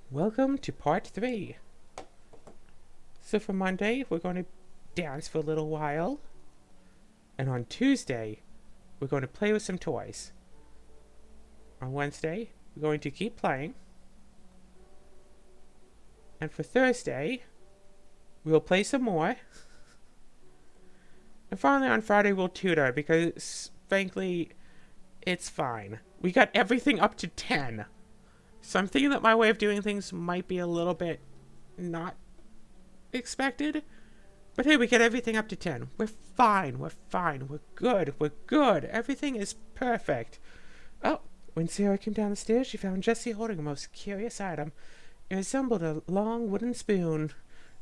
Welcome to part 3. So for Monday, we're going to dance for a little while. And on Tuesday, we're going to play with some toys. On Wednesday, we're going to keep playing. And for Thursday, we'll play some more. And finally on Friday, we'll tutor because, frankly, it's fine. We got everything up to 10. So I'm thinking that my way of doing things might be a little bit not expected. But hey, we get everything up to 10. We're fine. We're good. Everything is perfect. Oh, when Sarah came down the stairs, she found Jessie holding a most curious item. It resembled a long wooden spoon,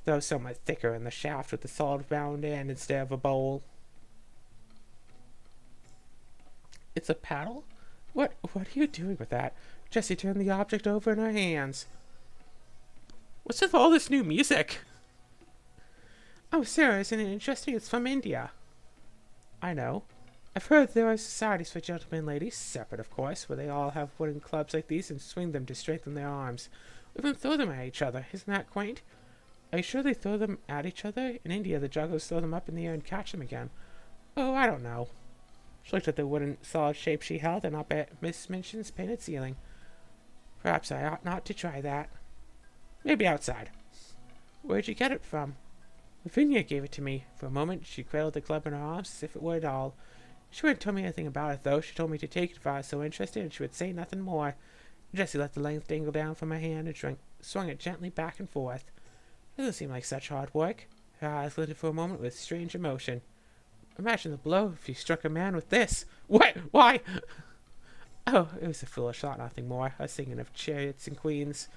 though somewhat thicker in the shaft with a solid round end instead of a bowl. It's a paddle? What are you doing with that? Jessie turned the object over in her hands. What's with all this new music? Oh, Sarah, isn't it interesting? It's from India. I know. I've heard there are societies for gentlemen and ladies, separate of course, where they all have wooden clubs like these and swing them to strengthen their arms. Or even throw them at each other. Isn't that quaint? Are you sure they throw them at each other? In India, the jugglers throw them up in the air and catch them again. Oh, I don't know. She looked at the wooden solid shape she held and up at Miss Minchin's painted ceiling. Perhaps I ought not to try that. Maybe outside. Where'd you get it from? Lavinia gave it to me. For a moment, she cradled the club in her arms as if it were a doll. She wouldn't tell me anything about it, though. She told me to take it if I was so interested, and she would say nothing more. Jessie let the length dangle down from her hand and swung it gently back and forth. It doesn't seem like such hard work. Her eyes glinted for a moment with strange emotion. Imagine the blow if you struck a man with this. What? Why? Oh, it was a foolish thought, nothing more. I was thinking of chariots and queens.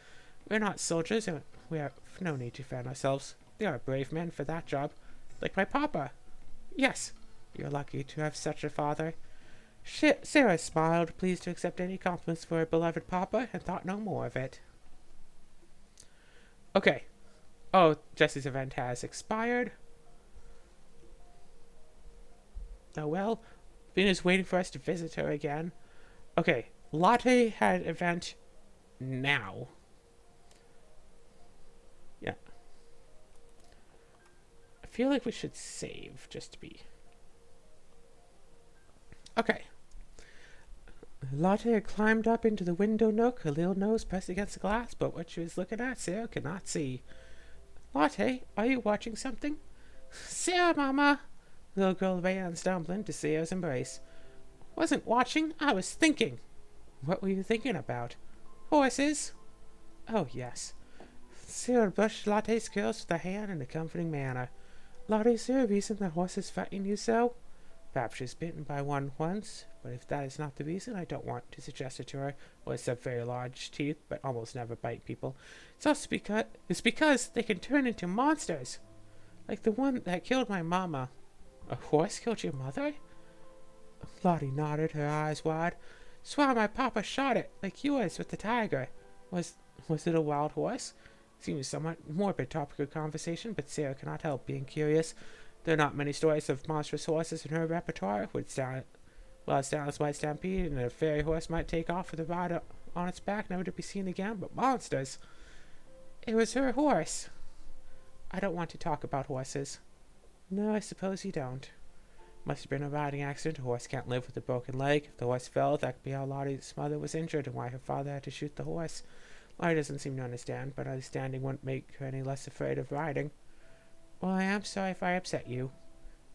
We're not soldiers, and we have no need to fan ourselves. They are brave men for that job. Like my papa. Yes, you're lucky to have such a father. Sarah smiled, pleased to accept any compliments for her beloved papa, and thought no more of it. Okay. Oh, Jessie's event has expired. Oh well, Venus waiting for us to visit her again. Okay, Latte had event now. Yeah. I feel like we should save just to be. Okay. Latte had climbed up into the window nook, her little nose pressed against the glass, but what she was looking at, Sarah could not see. Latte, are you watching something? Sarah, Mama! The little girl ran stumbling to Sarah's embrace. Wasn't watching, I was thinking. What were you thinking about? Horses. Oh, yes. Sarah brushed Latte's curls with her hand in a comforting manner. Latte, is there a reason that horses frighten you so? Perhaps she was bitten by one once, but if that is not the reason, I don't want to suggest it to her. Horses have very large teeth, but almost never bite people. It's because they can turn into monsters. Like the one that killed my mama. A horse killed your mother? Lottie nodded, her eyes wide. Swear my papa shot it, like yours with the tiger. Was it a wild horse? Seems a somewhat morbid topic of conversation, but Sarah cannot help being curious. There are not many stories of monstrous horses in her repertoire. Well, as down as White Stampede, and a fairy horse might take off with a ride on its back, never to be seen again, but monsters. It was her horse. I don't want to talk about horses. No, I suppose you don't. Must have been a riding accident. A horse can't live with a broken leg. If the horse fell, that could be how Lottie's mother was injured and why her father had to shoot the horse. Lottie doesn't seem to understand, but understanding wouldn't make her any less afraid of riding. Well, I am sorry if I upset you.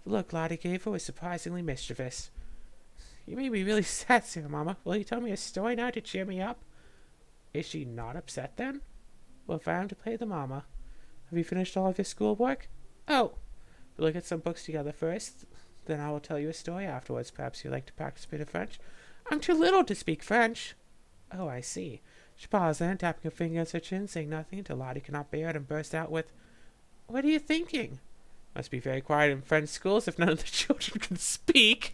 The look Lottie gave her was surprisingly mischievous. You made me really sad, Sarah, Mama. Will you tell me a story now to cheer me up? Is she not upset, then? Well, if I am to play the Mama. Have you finished all of your schoolwork? Oh! We'll look at some books together first. Then I will tell you a story afterwards. Perhaps you'd like to practice a bit of French. I'm too little to speak French. Oh, I see. She paused then, tapping her finger against her chin, saying nothing until Lottie could not bear it and burst out with, What are you thinking? Must be very quiet in French schools if none of the children can speak.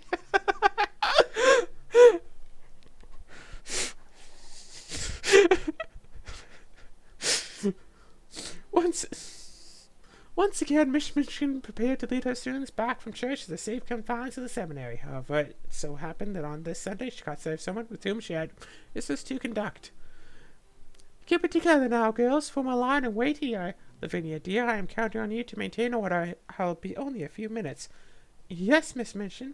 Once again, Miss Minchin prepared to lead her students back from church to the safe confines of the seminary. However, it so happened that on this Sunday she caught sight of someone with whom she had business to conduct. Keep it together now, girls. Form a line and wait here. Lavinia, dear, I am counting on you to maintain order. I'll be only a few minutes. Yes, Miss Minchin.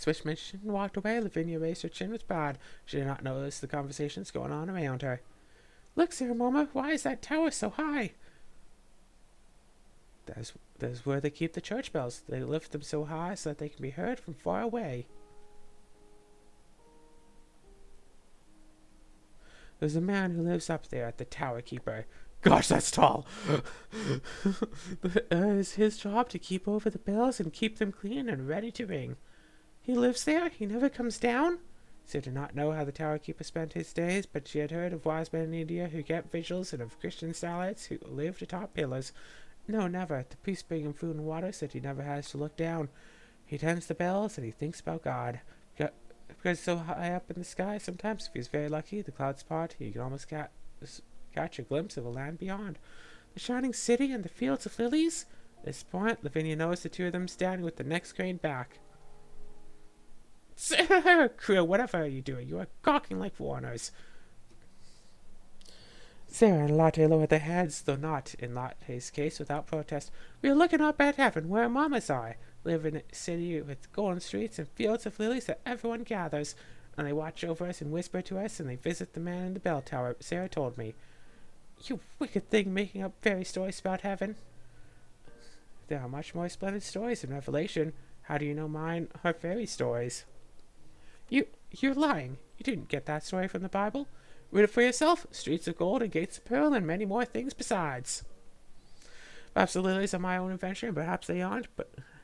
Miss Minchin walked away. Lavinia raised her chin with pride. She did not notice the conversations going on around her. Look, Sarah, Mama, why is that tower so high? That's where they keep the church bells. They lift them so high so that they can be heard from far away. There's a man who lives up there at the tower keeper. Gosh, that's tall! It's his job to keep over the bells and keep them clean and ready to ring. He lives there? He never comes down? She did not know how the tower keeper spent his days, but she had heard of wise men in India who kept vigils and of Christian starlights who lived atop pillars. No, never. The priest bring him food and water so that he never has to look down. He tends the bells and he thinks about God. Because so high up in the sky, sometimes if he's very lucky, the clouds part, he can almost catch a glimpse of a land beyond. The shining city and the fields of lilies? At this point, Lavinia noticed the two of them standing with the necks craned back. Crew, whatever are you doing? You are gawking like foreigners. Sarah and Lotte lowered their heads, though not, in Lotte's case, without protest. We are looking up at heaven, where Mama's I. Live in a city with golden streets and fields of lilies that everyone gathers, and they watch over us and whisper to us, and they visit the man in the bell tower, Sarah told me. You wicked thing, making up fairy stories about heaven. There are much more splendid stories in Revelation. How do you know mine are fairy stories? You're lying. You didn't get that story from the Bible. Read it for yourself. Streets of gold and gates of pearl and many more things besides. Perhaps the lilies are my own invention, and perhaps they aren't,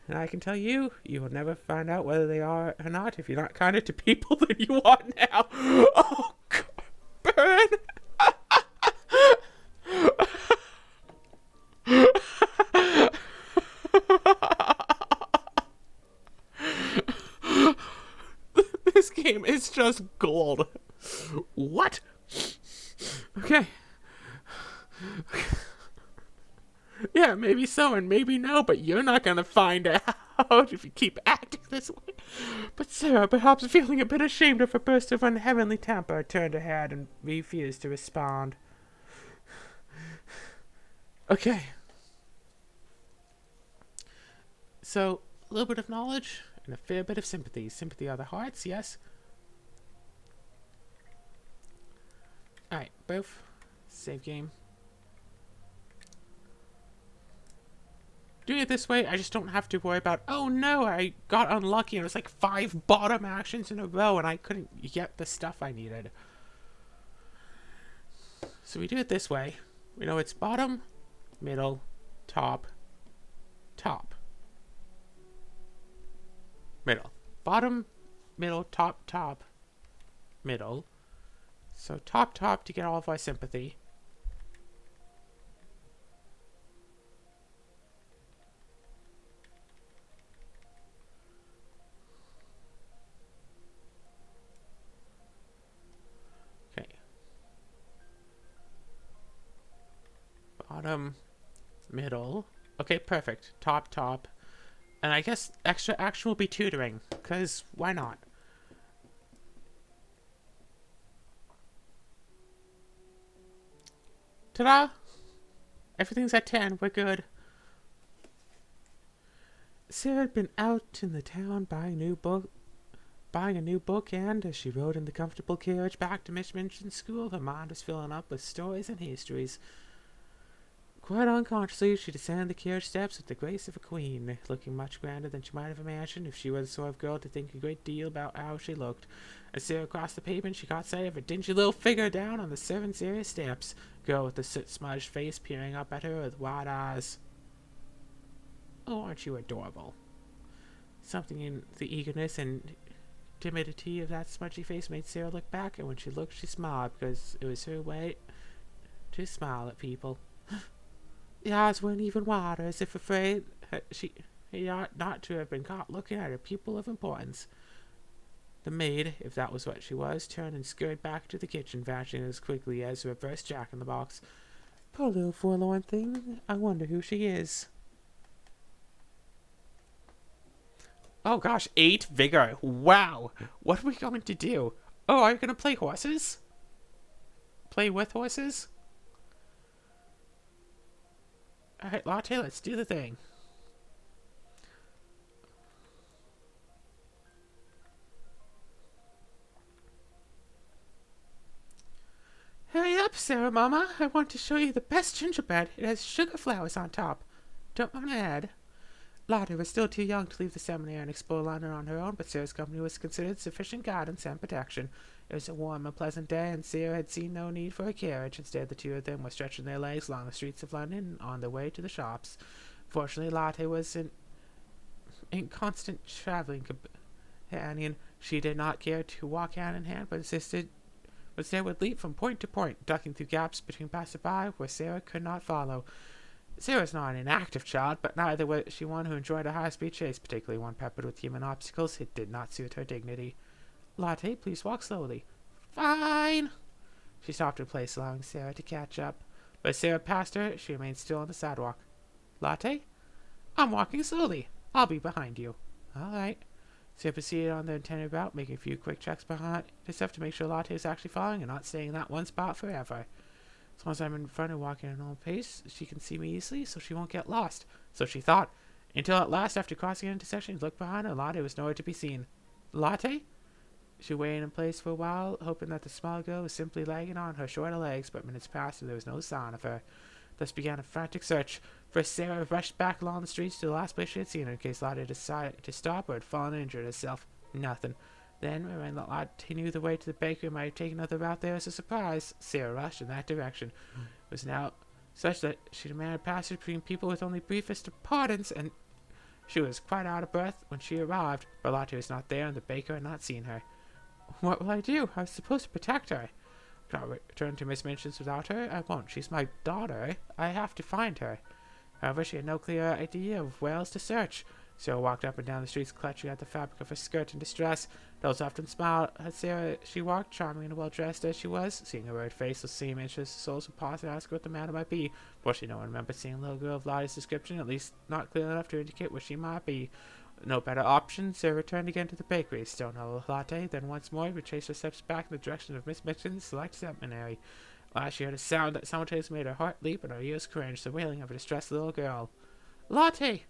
and I can tell you, you will never find out whether they are or not if you're not kinder to people than you are now. Oh, God. Burn! This game is just gold. What? Okay. Yeah, maybe so and maybe no, but you're not gonna find out if you keep acting this way. But Sarah, perhaps feeling a bit ashamed of her burst of unheavenly temper, turned her head and refused to respond. Okay. So, a little bit of knowledge and a fair bit of sympathy. Sympathy are the hearts, yes? Alright, both. Save game. Doing it this way, I just don't have to worry about, oh no, I got unlucky and it was like 5 bottom actions in a row and I couldn't get the stuff I needed. So we do it this way. We know it's bottom, middle, top, top. Middle. Bottom, middle, top, top, middle. So top, top to get all of our sympathy. Okay. Bottom, middle. Okay, perfect. Top, top. And I guess extra action will be tutoring, because why not? Ta-da! Everything's at 10, we're good. Sarah had been out in the town buying a new book, and as she rode in the comfortable carriage back to Miss Minchin's school, her mind was filling up with stories and histories. Quite unconsciously, she descended the carriage steps with the grace of a queen, looking much grander than she might have imagined if she were the sort of girl to think a great deal about how she looked. As Sarah crossed the pavement, she caught sight of a dingy little figure down on the servants' area steps, a girl with a soot-smudged face peering up at her with wide eyes. Oh, aren't you adorable? Something in the eagerness and timidity of that smudgy face made Sarah look back, and when she looked, she smiled, because it was her way to smile at people. The eyes weren't even wider, as if afraid he ought not to have been caught looking at a pupil of importance. The maid, if that was what she was, turned and scurried back to the kitchen, vanishing as quickly as the reverse Jack-in-the-Box. Poor little forlorn thing. I wonder who she is. Oh gosh, 8 vigor. Wow. What are we going to do? Oh, are you going to play horses? play with horses? Alright, Latte, let's do the thing. Hurry up, Sarah Mama. I want to show you the best gingerbread. It has sugar flowers on top. Don't want to add. Lotte was still too young to leave the seminary and explore London on her own, but Sarah's company was considered sufficient guidance and protection. It was a warm and pleasant day, and Sarah had seen no need for a carriage. Instead, the two of them were stretching their legs along the streets of London on their way to the shops. Fortunately, Lotte was in constant travelling companion. She did not care to walk hand in hand, but instead would leap from point to point, ducking through gaps between passerby where Sarah could not follow. Sarah was not an inactive child, but neither was she one who enjoyed a high-speed chase, particularly one peppered with human obstacles. It did not suit her dignity. Lotte, please walk slowly. Fine. She stopped in place, allowing Sarah to catch up. But as Sarah passed her, she remained still on the sidewalk. Lotte? I'm walking slowly. I'll be behind you. All right. Sarah proceeded on the intended route, making a few quick checks behind herself to make sure Lotte was actually following and not staying in that one spot forever. As long as I'm in front and walking at a normal pace, she can see me easily, so she won't get lost. So she thought, until at last, after crossing an intersection, she looked behind her. Lotte was nowhere to be seen. Lotte? She waited in place for a while, hoping that the small girl was simply lagging on her shorter legs, but minutes passed and there was no sign of her. Thus began a frantic search. First, Sarah rushed back along the streets to the last place she had seen her, in case Lotte decided to stop or had fallen and injured herself. Nothing. Then, when Lotte knew the way to the bakery and might have taken another route there as a surprise, Sarah rushed in that direction. It was now such that she demanded passage between people with only briefest of pardons, and she was quite out of breath when she arrived. But Lotte was not there, and the baker had not seen her. What will I do? I was supposed to protect her. I cannot return to Miss Minchin's without her. I won't. She's my daughter. I have to find her. However, she had no clear idea of where else to search. Sarah walked up and down the streets, clutching at the fabric of her skirt in distress. Those often smiled at Sarah. She walked, charming and well-dressed as she was. Seeing her red face, the same interest, souls would pause and ask her what the matter might be. Fortunately, no one remembered seeing a little girl of Lotte's description, at least not clear enough to indicate where she might be. No better option, Sarah returned again to the bakery. Still no Lotte. Then once more, retraced her steps back in the direction of Miss Minchin's select seminary. Last, she heard a sound that simultaneously made her heart leap and her ears cringe, the wailing of a distressed little girl. Lotte!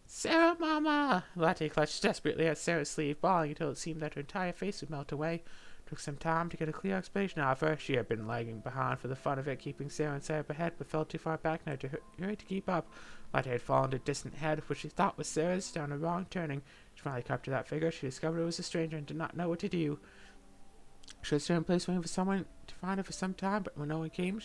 Sarah, Mama! Lotte clutched desperately at Sarah's sleeve, bawling until it seemed that her entire face would melt away. It took some time to get a clear explanation out of her. She had been lagging behind for the fun of it, keeping Sarah inside of her head, but fell too far back now to hurry to keep up. Lotte had fallen to a distant head, which she thought was Sarah's, down a wrong turning. She finally caught up to that figure. She discovered it was a stranger and did not know what to do. She had stood in place waiting for someone to find her for some time, but when no one came,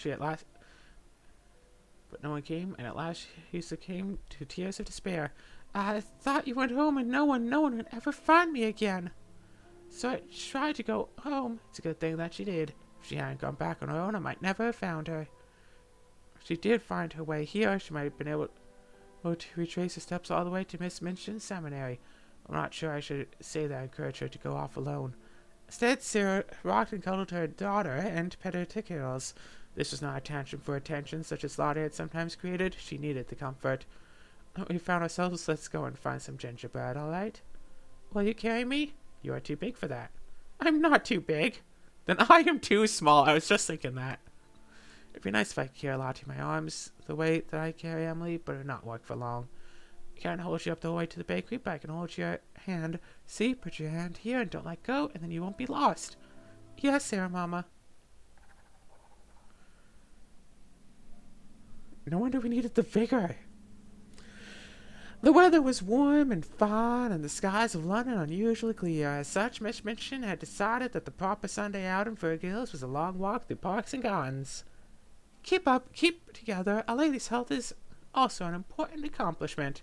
and at last she succumbed to tears of despair. I thought you went home and no one would ever find me again. So I tried to go home. It's a good thing that she did. If she hadn't gone back on her own, I might never have found her. If she did find her way here, she might have been able to retrace her steps all the way to Miss Minchin's seminary. I'm not sure I should say that I encouraged her to go off alone. Instead, Sarah rocked and cuddled her daughter and petted her tickles. This was not a tantrum for attention, such as Lotte had sometimes created. She needed the comfort. We found ourselves. Let's go and find some gingerbread, all right? Will you carry me? You are too big for that. I'm not too big. Then I am too small. I was just thinking that. It'd be nice if I could carry Lotte in my arms the way that I carry Emily, but it would not work for long. I can't hold you up the way to the bakery, but I can hold your hand. See, put your hand here and don't let go, and then you won't be lost. Yes, Sarah, Mama. No wonder we needed the vigor. The weather was warm and fine, and the skies of London unusually clear. As such, Miss Minchin had decided that the proper Sunday outing for her girls was a long walk through parks and gardens. Keep together. A lady's health is also an important accomplishment.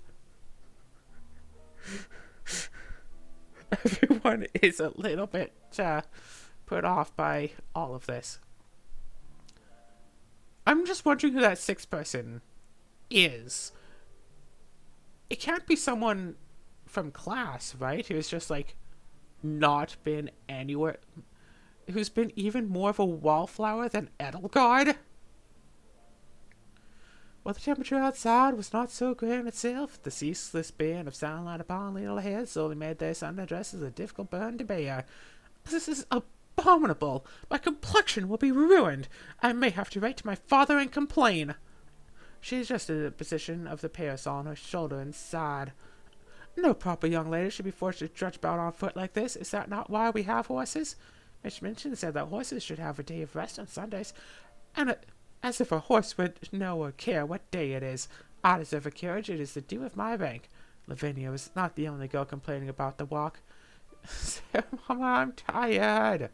Everyone is a little bit put off by all of this. I'm just wondering who that sixth person is. It can't be someone from class, right? Who's just like not been anywhere, who's been even more of a wallflower than Edelgard. While the temperature outside was not so great in itself, the ceaseless burn of sunlight upon little heads slowly made their Sunday dresses a difficult burden to bear. This is abominable! My complexion will be ruined! I may have to write to my father and complain." She adjusted the position of the parasol on her shoulder and sighed. "No proper young lady should be forced to trudge about on foot like this. Is that not why we have horses? Miss Minchin said that horses should have a day of rest on Sundays, and as if a horse would know or care what day it is. I deserve a carriage. It is the due of my rank." Lavinia was not the only girl complaining about the walk. "Sarah, Mama, I'm tired."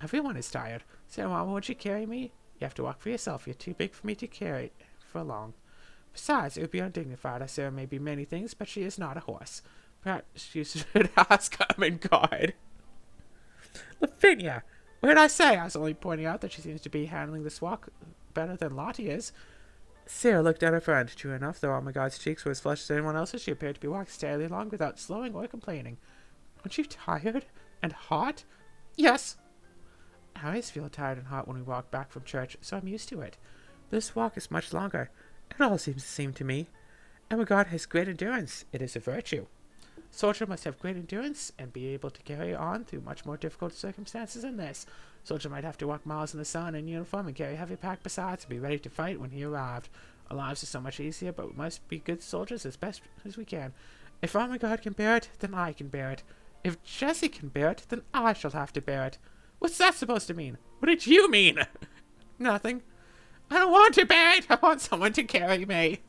"Everyone is tired. Sarah, Mama, won't you carry me?" "You have to walk for yourself. You're too big for me to carry for long. Besides, it would be undignified. Sarah may be many things, but she is not a horse. Perhaps you should ask Ermengarde." "Lavinia, what did I say? I was only pointing out that she seems to be handling this walk better than Lottie is." Sarah looked at her friend. True enough, though Ermengarde's cheeks were as flushed as anyone else's, she appeared to be walking steadily along without slowing or complaining. "Aren't you tired? And hot?" "Yes." "I always feel tired and hot when we walk back from church, so I'm used to it. This walk is much longer. It all seems the same to me. Ermengarde has great endurance. It is a virtue. Soldier must have great endurance and be able to carry on through much more difficult circumstances than this. Soldier might have to walk miles in the sun in uniform and carry a heavy pack besides to be ready to fight when he arrived. Our lives are so much easier, but we must be good soldiers as best as we can. If Ermengarde can bear it, then I can bear it. If Jessie can bear it, then I shall have to bear it." "What's that supposed to mean?" "What did you mean?" "Nothing. I don't want to bear it. I want someone to carry me."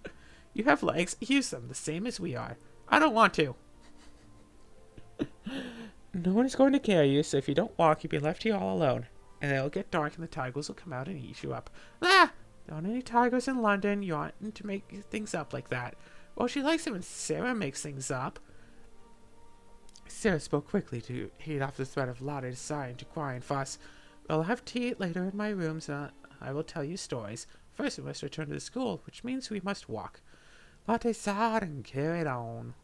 "You have legs. Use them, the same as we are." "I don't want to." "No one is going to carry you, so if you don't walk, you'll be left here all alone. And it'll get dark and the tigers will come out and eat you up." "Ah! There aren't any tigers in London. You oughtn't to make things up like that." "Well, she likes it when Sarah makes things up." Sarah spoke quickly to head off the threat of Lottie deciding to cry and fuss. "We'll have tea later in my rooms, and I will tell you stories. First we must return to the school, which means we must walk." Lottie sighed and carried on.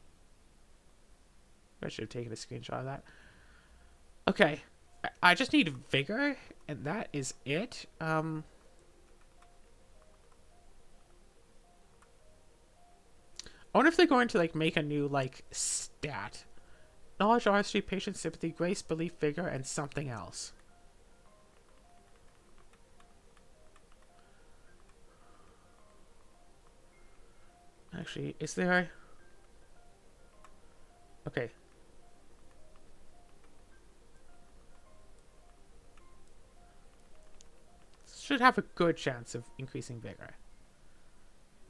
I should have taken a screenshot of that. Okay, I just need vigor, and that is it. I wonder if they're going to like make a new like stat. Knowledge, artistry, patience, sympathy, grace, belief, vigor, and something else. Actually, is there... Okay. Should have a good chance of increasing vigor.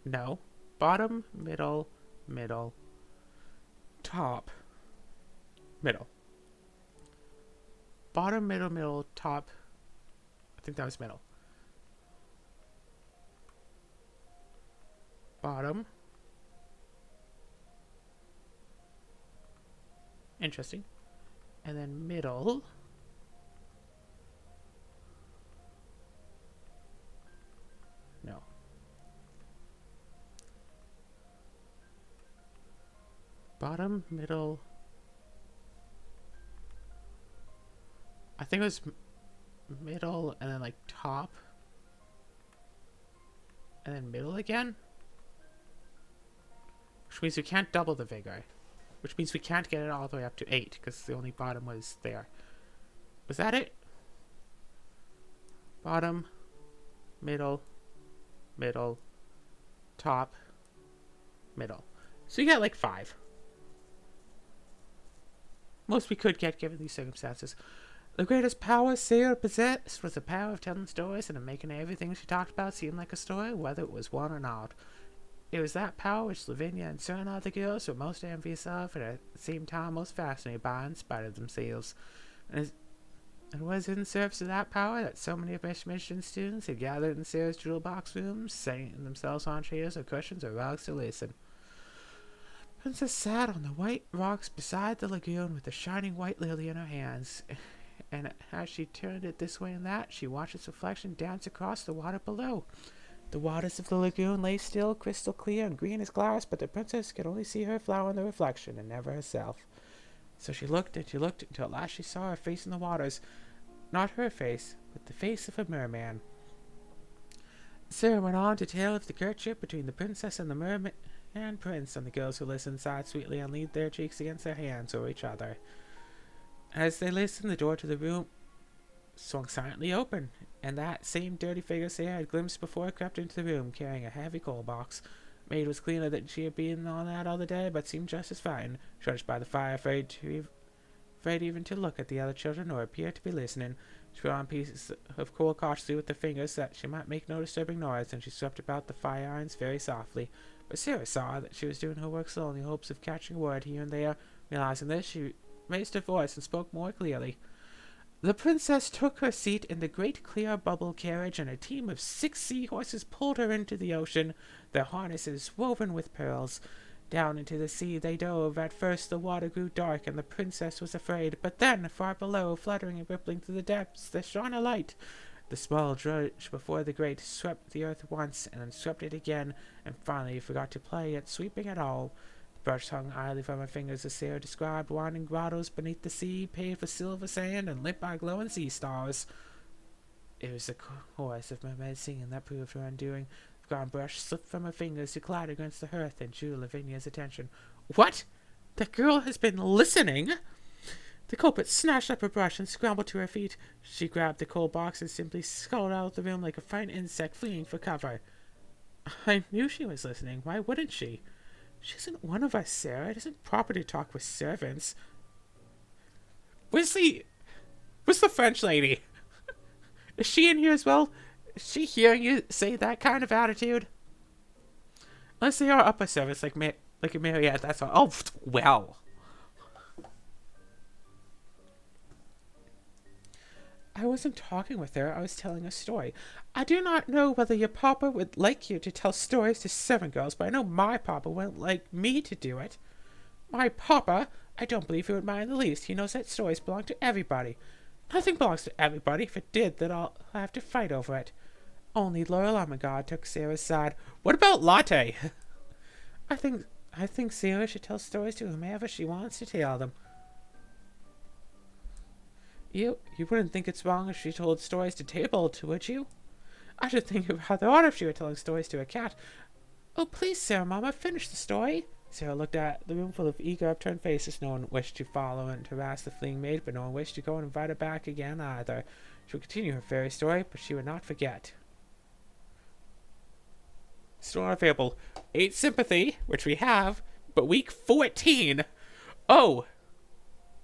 No. Bottom, middle, middle, top, middle. Bottom, middle, middle, top. I think that was middle. Bottom. Interesting. And then middle. No. Bottom, middle. I think it was middle and then like top. And then middle again. Which means we can't double the vigor. Which means we can't get it all the way up to 8 because the only bottom was there. Was that it? Bottom, middle, middle, top, middle. So you got like 5. Most we could get given these circumstances. The greatest power Sarah possessed was the power of telling stories and of making everything she talked about seem like a story, whether it was one or not. It was that power which Lavinia and certain other girls were most envious of, and at the same time most fascinated by in spite of themselves. And it was in service of that power that so many of Miss Minchin's students had gathered in Sarah's jewel box rooms, sitting themselves on chairs or cushions or rugs to listen. Princess sat on the white rocks beside the lagoon with the shining white lily in her hands, and as she turned it this way and that, she watched its reflection dance across the water below. The waters of the lagoon lay still, crystal clear and green as glass, but the princess could only see her flower in the reflection, and never herself. So she looked and she looked until at last she saw her face in the waters. Not her face, but the face of a merman. Sarah went on to tell of the courtship between the princess and the merman and prince, and the girls who listened sighed sweetly and leaned their cheeks against their hands over each other. As they listened, the door to the room swung silently open, and that same dirty figure Sarah had glimpsed before crept into the room, carrying a heavy coal box. Maid was cleaner than she had been on that other day, but seemed just as frightened, crouched by the fire, afraid even to look at the other children or appear to be listening. She put on pieces of coal cautiously with her fingers that she might make no disturbing noise, and she swept about the fire irons very softly. But Sarah saw that she was doing her work slowly in hopes of catching a word here and there. Realizing this, she raised her voice and spoke more clearly. The princess took her seat in the great clear bubble carriage, and a team of 6 seahorses pulled her into the ocean, their harnesses woven with pearls. Down into the sea they dove. At first the water grew dark, and the princess was afraid, but then, far below, fluttering and rippling through the depths, there shone a light. The small drudge before the great swept the earth once, and then swept it again, and finally forgot to play at sweeping at all. The brush hung idly from her fingers as Sarah described winding grottos beneath the sea, paved with silver sand and lit by glowing sea stars. It was the chorus of mermaids singing that proved her undoing. The ground brush slipped from her fingers to glide against the hearth and drew Lavinia's attention. What? The girl has been listening? The culprit snatched up her brush and scrambled to her feet. She grabbed the coal box and simply scuttled out of the room like a frightened insect fleeing for cover. I knew she was listening. Why wouldn't she? She isn't one of us, Sarah. It isn't proper to talk with servants. Where's the French lady? Is she in here as well? Is she hearing you say that kind of attitude? Unless they are upper service, like a Mariette, that's all. Oh, well. I wasn't talking with her. I was telling a story. I do not know whether your papa would like you to tell stories to servant girls, but I know my papa wouldn't like me to do it. My papa? I don't believe he would mind the least. He knows that stories belong to everybody. Nothing belongs to everybody. If it did, then I'll have to fight over it. Only Loyal Armagard took Sarah's side. What about Latte? I think Sarah should tell stories to whomever she wants to tell them. You wouldn't think it's wrong if she told stories to Tybalt, would you? I should think it rather odd if she were telling stories to a cat. Oh, please, Sarah, Mama, finish the story. Sarah looked at the room full of eager, upturned faces. No one wished to follow and harass the fleeing maid, but no one wished to go and invite her back again either. She would continue her fairy story, but she would not forget. Still not available. 8 sympathy, which we have, but week 14. Oh!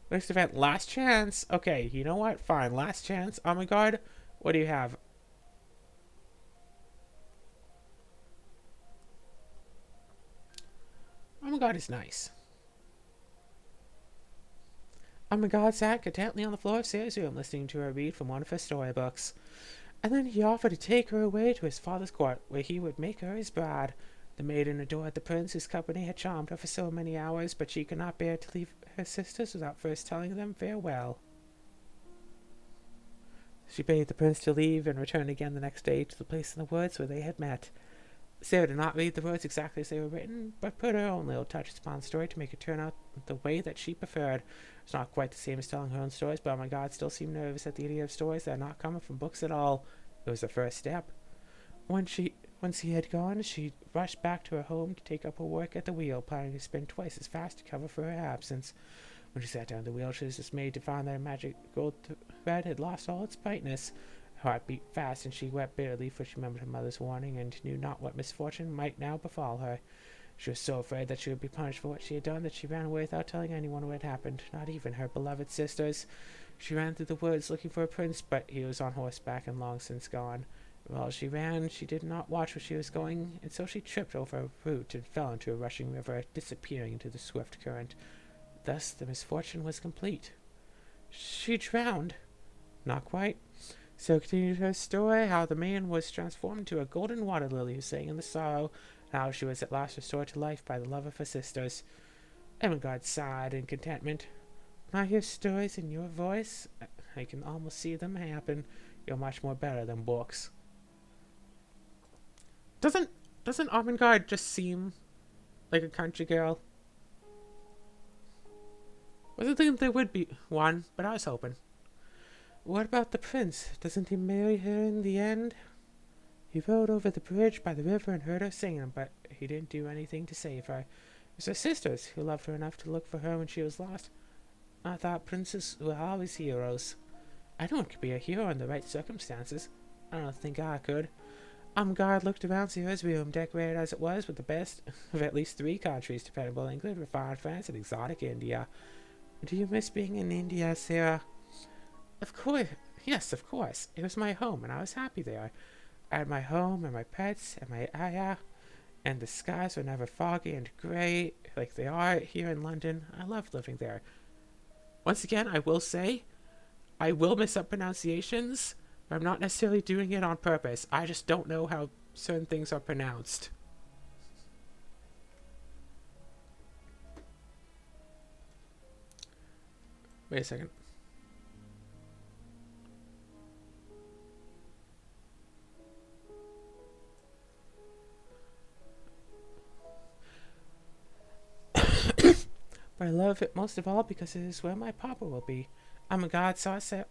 Next event, last chance. Okay, you know what? Fine, last chance. Oh my god, what do you have? Oh my god is nice. Oh my god sat contentedly on the floor of Sarah's room, listening to her read from one of her storybooks. And then he offered to take her away to his father's court, where he would make her his bride. The maiden adored the prince, whose company had charmed her for so many hours, but she could not bear to leave her sisters without first telling them farewell. She bade the prince to leave and return again the next day to the place in the woods where they had met. Sarah did not read the words exactly as they were written, but put her own little touches upon the story to make it turn out the way that she preferred. It was not quite the same as telling her own stories, but oh my god, still seemed nervous at the idea of stories that are not coming from books at all. It was the first step. Once he had gone, she rushed back to her home to take up her work at the wheel, planning to spin twice as fast to cover for her absence. When she sat down at the wheel, she was dismayed to find that her magic gold thread had lost all its brightness. Her heart beat fast, and she wept bitterly, for she remembered her mother's warning, and knew not what misfortune might now befall her. She was so afraid that she would be punished for what she had done that she ran away without telling anyone what had happened, not even her beloved sisters. She ran through the woods looking for a prince, but he was on horseback and long since gone. While she ran, she did not watch where she was going, and so she tripped over a root and fell into a rushing river, disappearing into the swift current. Thus the misfortune was complete. She drowned. Not quite. So continued her story, how the man was transformed into a golden water lily who sang in the sorrow, and how she was at last restored to life by the love of her sisters. Ermengarde sighed in contentment. When I hear stories in your voice, I can almost see them happen. You're much more better than books. Doesn't Ermengarde just seem like a country girl? Wasn't thinking there would be one, but I was hoping. What about the prince? Doesn't he marry her in the end? He rode over the bridge by the river and heard her singing, but he didn't do anything to save her. It was her sisters who loved her enough to look for her when she was lost. I thought princes were always heroes. Anyone could be a hero in the right circumstances. I don't think I could. Guard looked around Sarah's room, decorated as it was with the best of at least 3 countries, dependable England, refined France, and exotic India. Do you miss being in India, Sarah? Of course. Yes, of course. It was my home, and I was happy there. I had my home, and my pets, and my ayah, and the skies were never foggy and grey like they are here in London. I loved living there. Once again, I will say, I will mess up pronunciations, but I'm not necessarily doing it on purpose. I just don't know how certain things are pronounced. Wait a second. But I love it most of all because it is where my papa will be. I'm a god, so I said.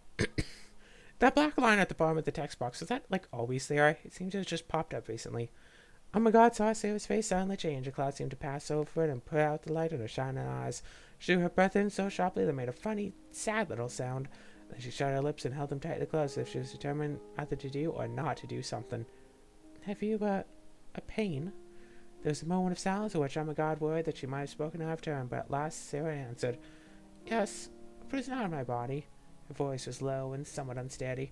That black line at the bottom of the text box, is that like always there? It seems to have just popped up recently. Oh my god, saw Sarah's face suddenly change. A cloud seemed to pass over it and put out the light in her shining eyes. She drew her breath in so sharply that it made a funny, sad little sound. Then she shut her lips and held them tightly closed as if she was determined either to do or not to do something. Have you, a pain? There was a moment of silence in which Oh my god worried that she might have spoken out of turn, but at last Sarah answered, Yes, but it's not in my body. Her voice was low and somewhat unsteady.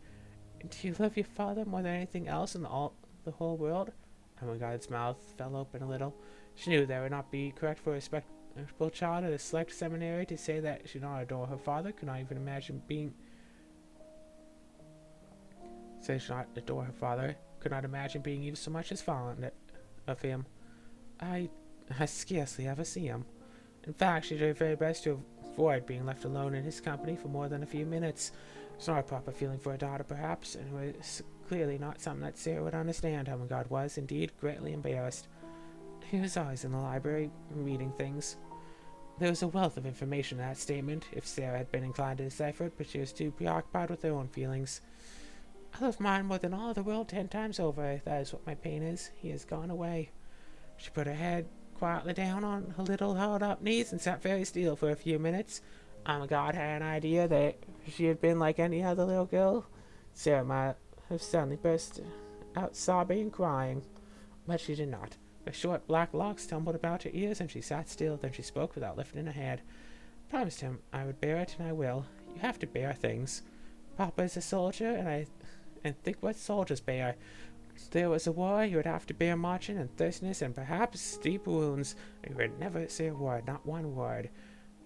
Do you love your father more than anything else in the whole world? Oh my god's mouth fell open a little. She knew that it would not be correct for a respectable child at a select seminary to say that she did not adore her father, could not even imagine being... Say she did not adore her father, could not imagine being even so much as fond of him. I scarcely ever see him. In fact, she did her very best to avoid being left alone in his company for more than a few minutes. It's not a proper feeling for a daughter, perhaps, and it was clearly not something that Sarah would understand. Oh my god was, indeed, greatly embarrassed. He was always in the library, reading things. There was a wealth of information in that statement, if Sarah had been inclined to decipher it, but she was too preoccupied with her own feelings. I love mine more than all the world 10 times over. That is what my pain is. He has gone away. She put her head quietly down on her little held-up knees and sat very still for a few minutes. Oh my god had an idea that if she had been like any other little girl, Sarah might have suddenly burst out sobbing and crying. But she did not. Her short black locks tumbled about her ears, and she sat still. Then she spoke without lifting her head. I promised him I would bear it, and I will. You have to bear things. Papa is a soldier, and think what soldiers bear. If there was a war, you would have to bear marching and thirstiness and perhaps deep wounds. You would never say a word, not one word.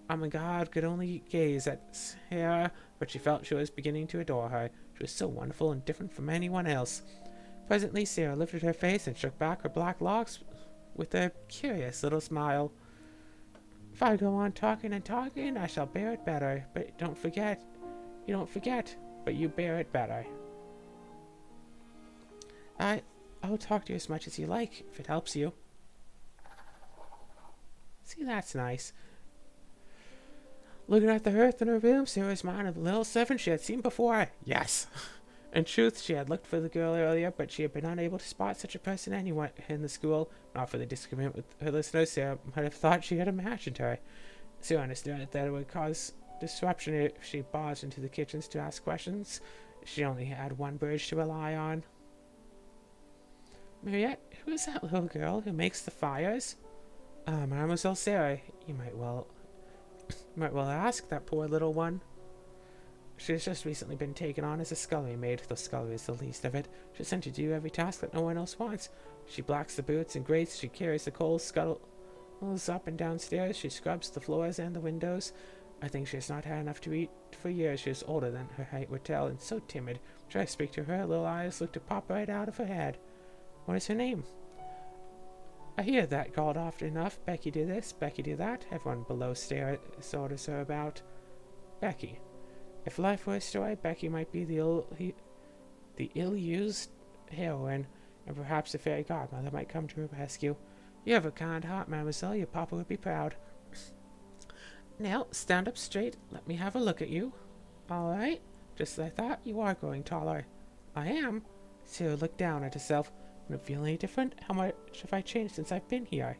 Oh my god could only gaze at Sarah, but she felt she was beginning to adore her. She was so wonderful and different from anyone else. Presently Sarah lifted her face and shook back her black locks with a curious little smile. If I go on talking and talking, I shall bear it better. But you don't forget, but you bear it better. I'll talk to you as much as you like, if it helps you. See, that's nice. Looking at the hearth in her room, Sarah's mind of the little servant she had seen before. Yes! In truth, she had looked for the girl earlier, but she had been unable to spot such a person anywhere in the school. Not for the disagreement with her listeners, Sarah might have thought she had imagined her. Sarah understood that it would cause disruption if she barged into the kitchens to ask questions. She only had one bridge to rely on. Mariette, who is that little girl who makes the fires? Mademoiselle Sarah. You might well ask, that poor little one. She has just recently been taken on as a scullery maid. The scullery is the least of it. She's sent to do every task that no one else wants. She blacks the boots and grates. She carries the coal scuttles up and downstairs. She scrubs the floors and the windows. I think she has not had enough to eat for years. She is older than her height would tell, and so timid. Try to speak to her, her little eyes look to pop right out of her head. What is her name? I hear that called often enough. Becky did this, Becky did that. Everyone below stairs orders her about. Becky. If life were a story, Becky might be the ill-used heroine, and perhaps a fairy godmother might come to her rescue. You have a kind heart, mademoiselle. Your papa would be proud. Now, stand up straight. Let me have a look at you. All right. Just as I thought, you are growing taller. I am. Sarah looked down at herself. Don't feel any different? How much have I changed since I've been here?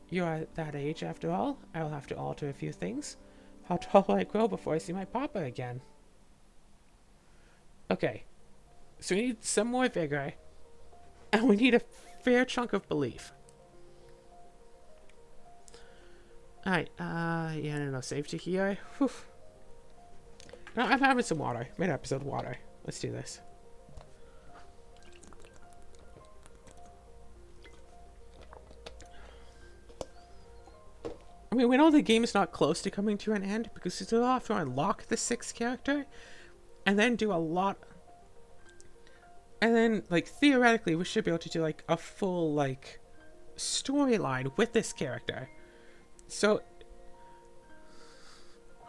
You are at that age, after all. I will have to alter a few things. How tall will I grow before I see my papa again? Okay, so we need some more vigor, and we need a fair chunk of belief. Alright, yeah, no safety here. Whew. No, I'm having some water. Mid-episode water. Let's do this. I mean, we know the game is not close to coming to an end because we still have to unlock the 6th character and then do a lot. And then, like, theoretically, we should be able to do, like, a full, like, storyline with this character. So,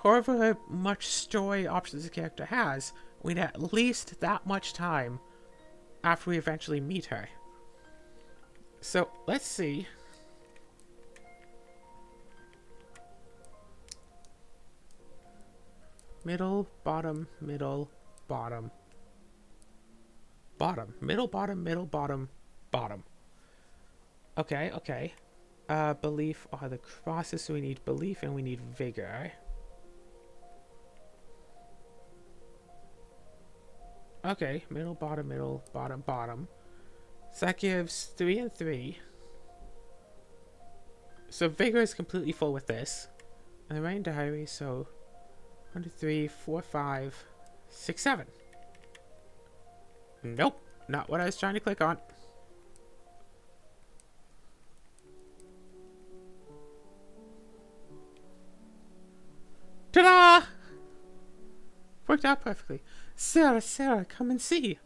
however much story options the character has, we need at least that much time after we eventually meet her. So, let's see. Middle, bottom, middle, bottom. Bottom. Middle, bottom, middle, bottom, bottom. Okay, okay. Belief are the crosses, so we need belief and we need vigor. Okay, middle, bottom, bottom. So that gives 3 and 3. So vigor is completely full with this. And the rain diary, so 1, 2, 3, 4, 5, 6, 7. Nope, not what I was trying to click on. Ta-da! Worked out perfectly. Sarah, Sarah, come and see.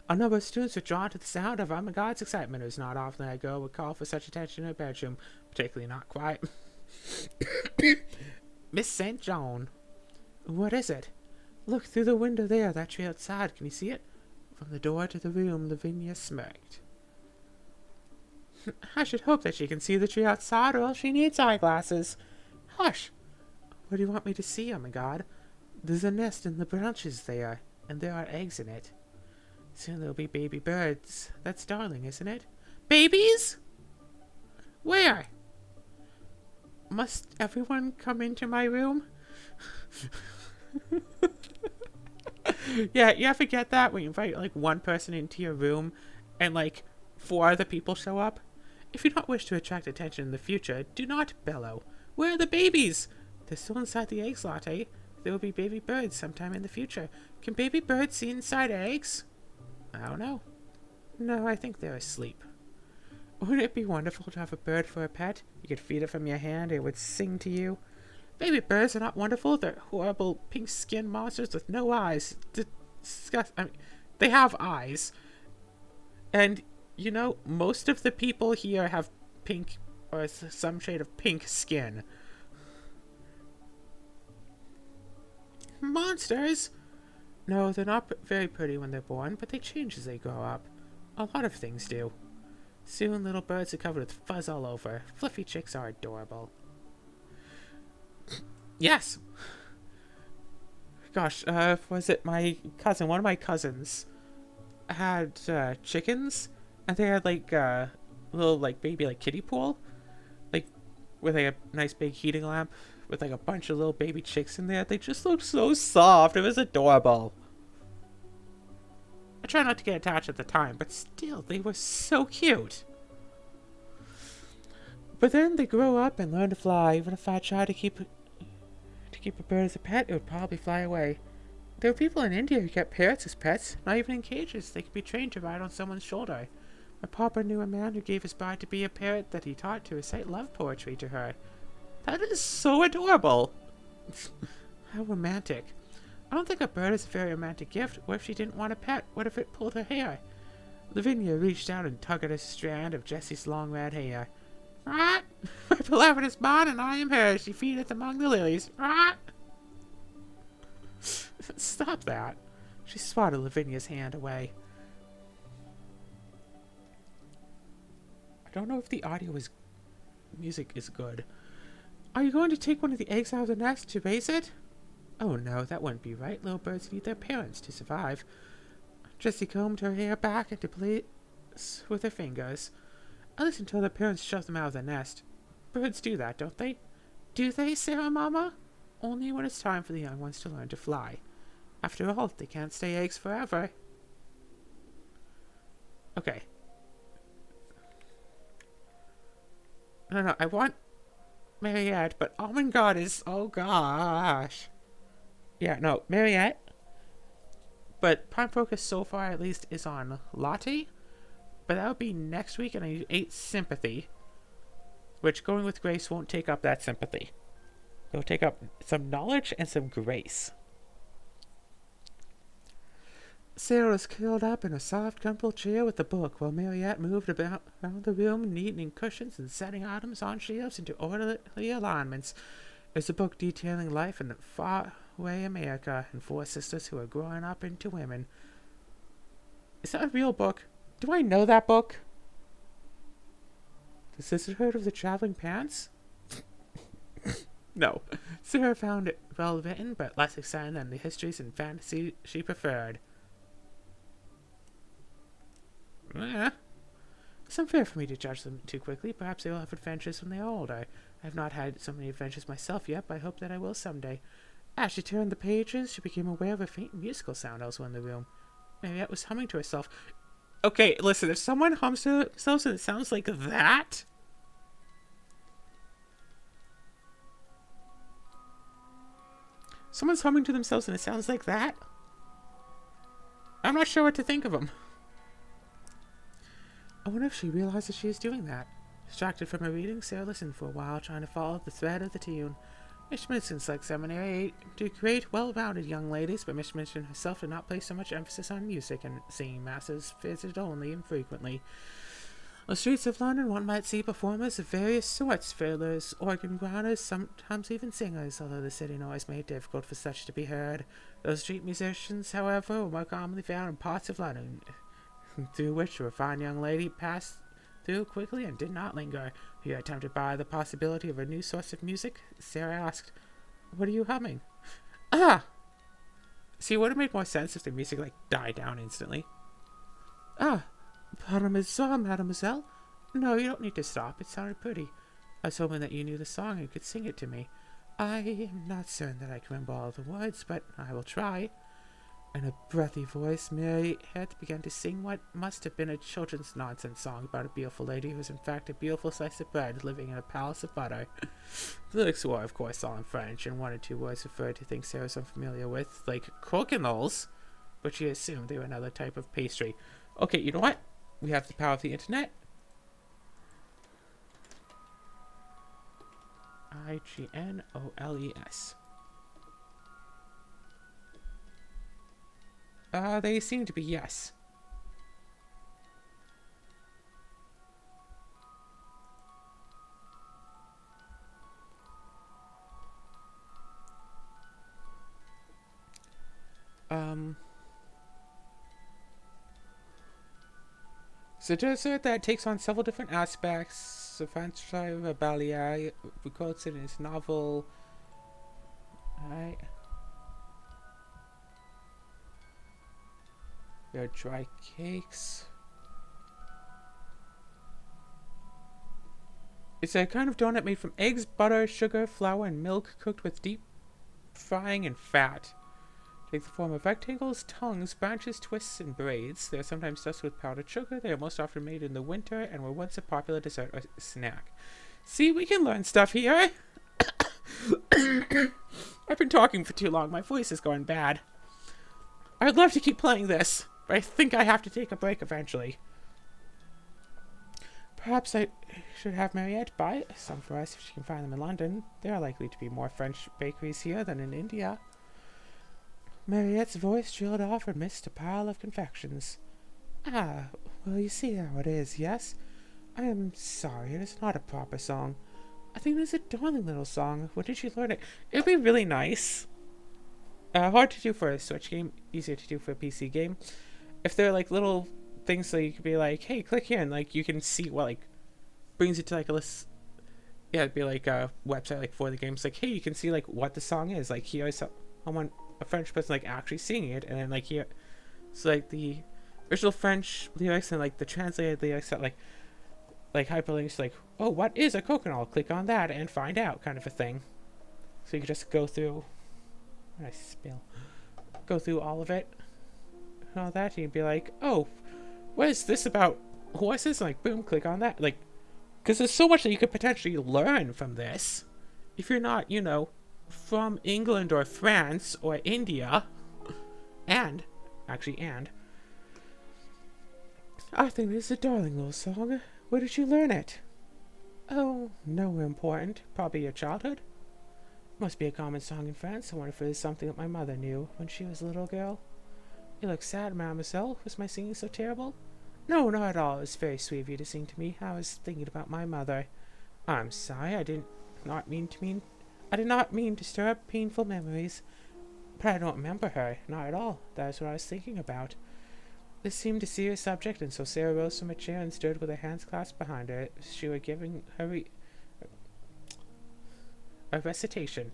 A number of students were drawn to the sound of Armagod's excitement. It was not often that a girl would call for such attention in a bedroom, particularly not quiet. Miss St. John. What is it? Look through the window there, that tree outside. Can you see it? From the door to the room, Lavinia smirked. I should hope that she can see the tree outside, or else she needs eyeglasses. Hush! What do you want me to see, oh my god? There's a nest in the branches there, and there are eggs in it. Soon there'll be baby birds. That's darling, isn't it? Babies? Where? Must everyone come into my room? Yeah, you ever get that when you invite like one person into your room and like 4 other people show up? If you don't wish to attract attention in the future, do not bellow. Where are the babies? They're still inside the eggs, Latte. There will be baby birds sometime in the future. Can baby birds see inside eggs? I don't know. No, I think they're asleep. Wouldn't it be wonderful to have a bird for a pet? You could feed it from your hand, it would sing to you. Baby birds are not wonderful. They're horrible pink-skinned monsters with no eyes. Disgust. I mean, they have eyes. And, you know, most of the people here have pink or some shade of pink skin. Monsters? No, they're not very pretty when they're born, but they change as they grow up. A lot of things do. Soon little birds are covered with fuzz all over. Fluffy chicks are adorable. Yes! Gosh, was it my cousin? One of my cousins had chickens, and they had like a little like baby like kiddie pool, like with like a nice big heating lamp with like a bunch of little baby chicks in there. They just looked so soft. It was adorable. I tried not to get attached at the time, but still, they were so cute. But then they grow up and learn to fly. Even if I tried to keep a bird as a pet, it would probably fly away. There are people in India who get parrots as pets, not even in cages. They could be trained to ride on someone's shoulder. My papa knew a man who gave his bride to be a parrot that he taught to recite love poetry to her. That is so adorable. How romantic. I don't think a bird is a very romantic gift. What if she didn't want a pet? What if it pulled her hair? Lavinia reached out and tugged at a strand of Jessie's long red hair. Right? My beloved is mine and I am hers. She feedeth among the lilies. Right? Stop that. She swatted Lavinia's hand away. I don't know if the music is good. Are you going to take one of the eggs out of the nest to raise it? Oh no, that wouldn't be right. Little birds need their parents to survive. Jessie combed her hair back into place with her fingers. I listened until their parents shoved them out of the nest. Birds do that, don't they? Do they, Sarah Mama? Only when it's time for the young ones to learn to fly. After all, they can't stay eggs forever. Okay. No, I want Mariette, but Almond God is... Oh, gosh. Yeah, no, Mariette. But prime focus so far, at least, is on Lottie. But that would be next week, and I need 8 sympathy. Which, going with Grace won't take up that sympathy. It'll take up some knowledge and some grace. Sarah was curled up in a soft, comfortable chair with a book, while Mariette moved about around the room, neatening cushions and setting items on shelves into orderly alignments. It was a book detailing life in faraway America and 4 sisters who are growing up into women. Is that a real book? Do I know that book? The Sisterhood of the Traveling Pants? No. Sarah found it well written, but less exciting than the histories and fantasy she preferred. It's unfair for me to judge them too quickly. Perhaps they will have adventures when they are older. I have not had so many adventures myself yet, but I hope that I will someday. As she turned the pages, she became aware of a faint musical sound elsewhere in the room. Mariette was humming to herself. Okay, listen, if someone hums to themselves and it sounds like that... Someone's humming to themselves and it sounds like that? I'm not sure what to think of them. I wonder if she realizes she is doing that. Distracted from her reading, Sarah listened for a while, trying to follow the thread of the tune. Miss Minchin's like seminary to great, well-rounded young ladies, but Miss Minchin herself did not place so much emphasis on music, and singing masses visited only infrequently. On the streets of London, one might see performers of various sorts, fiddlers, organ grinders, sometimes even singers, although the city noise made it difficult for such to be heard. Those street musicians, however, were more commonly found in parts of London, through which a refined young lady passed through quickly and did not linger. Are you tempted by the possibility of a new source of music? Sarah asked. What are you humming? Ah! See, it would have made more sense if the music, died down instantly. Ah! Mademoiselle? No, you don't need to stop. It sounded pretty. I was hoping that you knew the song and could sing it to me. I am not certain that I can remember all the words, but I will try. In a breathy voice, Mariette began to sing what must have been a children's nonsense song about a beautiful lady who was in fact a beautiful slice of bread living in a palace of butter. The lyrics were, of course, all in French, and 1 or 2 words referred to things Sarah was unfamiliar with, like croquignoles, but she assumed they were another type of pastry. Okay, you know what? We have the power of the internet. IGNOLES. They seem to be yes. It's a desert that takes on several different aspects. Francois Rabelais quotes it in his novel. Alright. There are dry cakes. It's a kind of donut made from eggs, butter, sugar, flour, and milk, cooked with deep frying and fat. Take the form of rectangles, tongues, branches, twists, and braids. They are sometimes dusted with powdered sugar. They are most often made in the winter and were once a popular dessert or snack. See, we can learn stuff here. I've been talking for too long. My voice is going bad. I would love to keep playing this, but I think I have to take a break eventually. Perhaps I should have Mariette buy some for us if she can find them in London. There are likely to be more French bakeries here than in India. Mariette's voice trailed off amidst a pile of confections. Ah, well, you see how it is, yes? I am sorry, it is not a proper song. I think it is a darling little song. Where did you learn it? It would be really nice. Hard to do for a Switch game, easier to do for a PC game. If there are, little things that you could be like, hey, click here, and, you can see what, brings it to, a list. Yeah, it'd be, a website, for the game. It's like, hey, you can see, what the song is. Here is someone... a French person actually singing it, and then here it's the original French lyrics and the translated lyrics that hyperlinks oh, what is a coconut? Click on that and find out, kind of a thing. So you can just go through. I spill. go through all of it and all that, and you'd be like, oh, what is this about horses? Like, boom, click on that. Like, because there's so much that you could potentially learn from this. If you're not, you know, from England or France or India. And, I think this is a darling little song. Where did you learn it? Oh, nowhere important. Probably your childhood. Must be a common song in France. I wonder if it is something that my mother knew when she was a little girl. You look sad, mademoiselle. Was my singing so terrible? No, not at all. It was very sweet of you to sing to me. I was thinking about my mother. I'm sorry. I did not mean to stir up painful memories. But I don't remember her. Not at all. That is what I was thinking about. This seemed a serious subject, and so Sarah rose from her chair and stood with her hands clasped behind her. She was giving her a recitation.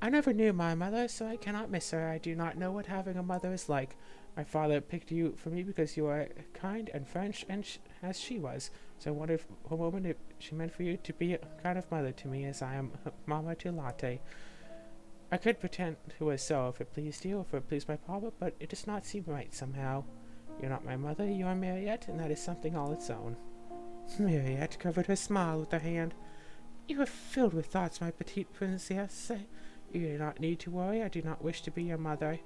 I never knew my mother, so I cannot miss her. I do not know what having a mother is like. My father picked you for me because you are kind and French, and as she was. So I wondered for a moment if she meant for you to be a kind of mother to me, as I am Mama to Latte. I could pretend it was so if it pleased you, or if it pleased my papa, but it does not seem right somehow. You're not my mother, you are Mariette, and that is something all its own. Mariette covered her smile with her hand. You are filled with thoughts, my petite princesse. You do not need to worry. I do not wish to be your mother.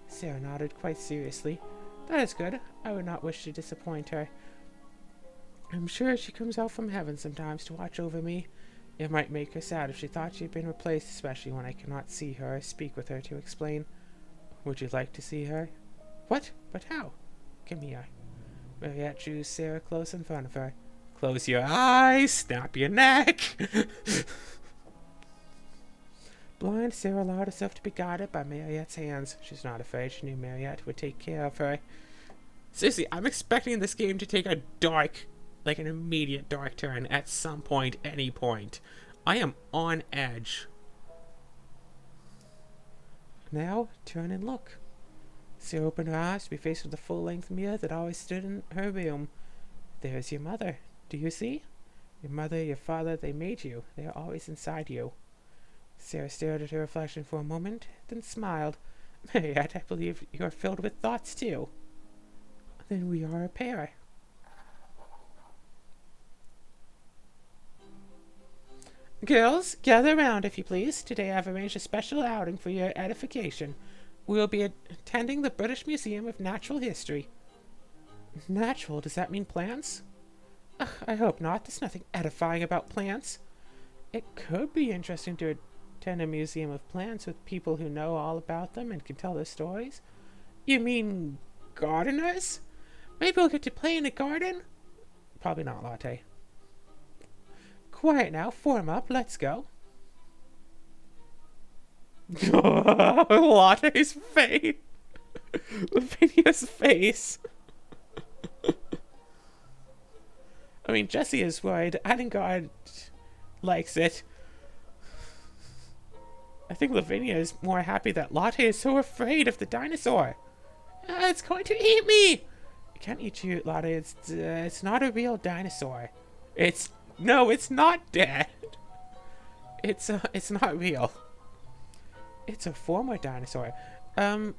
Sarah nodded quite seriously. That is good. I would not wish to disappoint her. I'm sure she comes out from heaven sometimes to watch over me. It might make her sad if she thought she had been replaced, especially when I cannot see her or speak with her to explain. Would you like to see her? What? But how? Come here. Mariette drew Sarah close in front of her. Close your eyes, snap your neck. Blind, Sarah allowed herself to be guided by Mariette's hands. She's not afraid. She knew Mariette would take care of her. Seriously, I'm expecting this game to take a dark, like an immediate dark turn at some point, any point. I am on edge. Now, turn and look. Sarah opened her eyes to be faced with the full-length mirror that always stood in her room. There's your mother. Do you see? Your mother, your father, they made you. They are always inside you. Sarah stared at her reflection for a moment, then smiled. Mariette, I believe you are filled with thoughts, too. Then we are a pair. Girls, gather round, if you please. Today I have arranged a special outing for your edification. We will be attending the British Museum of Natural History. Natural? Does that mean plants? Ugh, I hope not. There's nothing edifying about plants. It could be interesting to attend a museum of plants with people who know all about them and can tell their stories. You mean gardeners? Maybe we'll get to play in a garden? Probably not, Latte. Quiet now. Form up. Let's go. Latte's face. Lavinia's face. I mean, Jesse is worried. I think God likes it. I think Lavinia is more happy that Latte is so afraid of the dinosaur. It's going to eat me! It can't eat you, Latte. It's not a real dinosaur. No, it's not dead. It's not real. It's a former dinosaur. From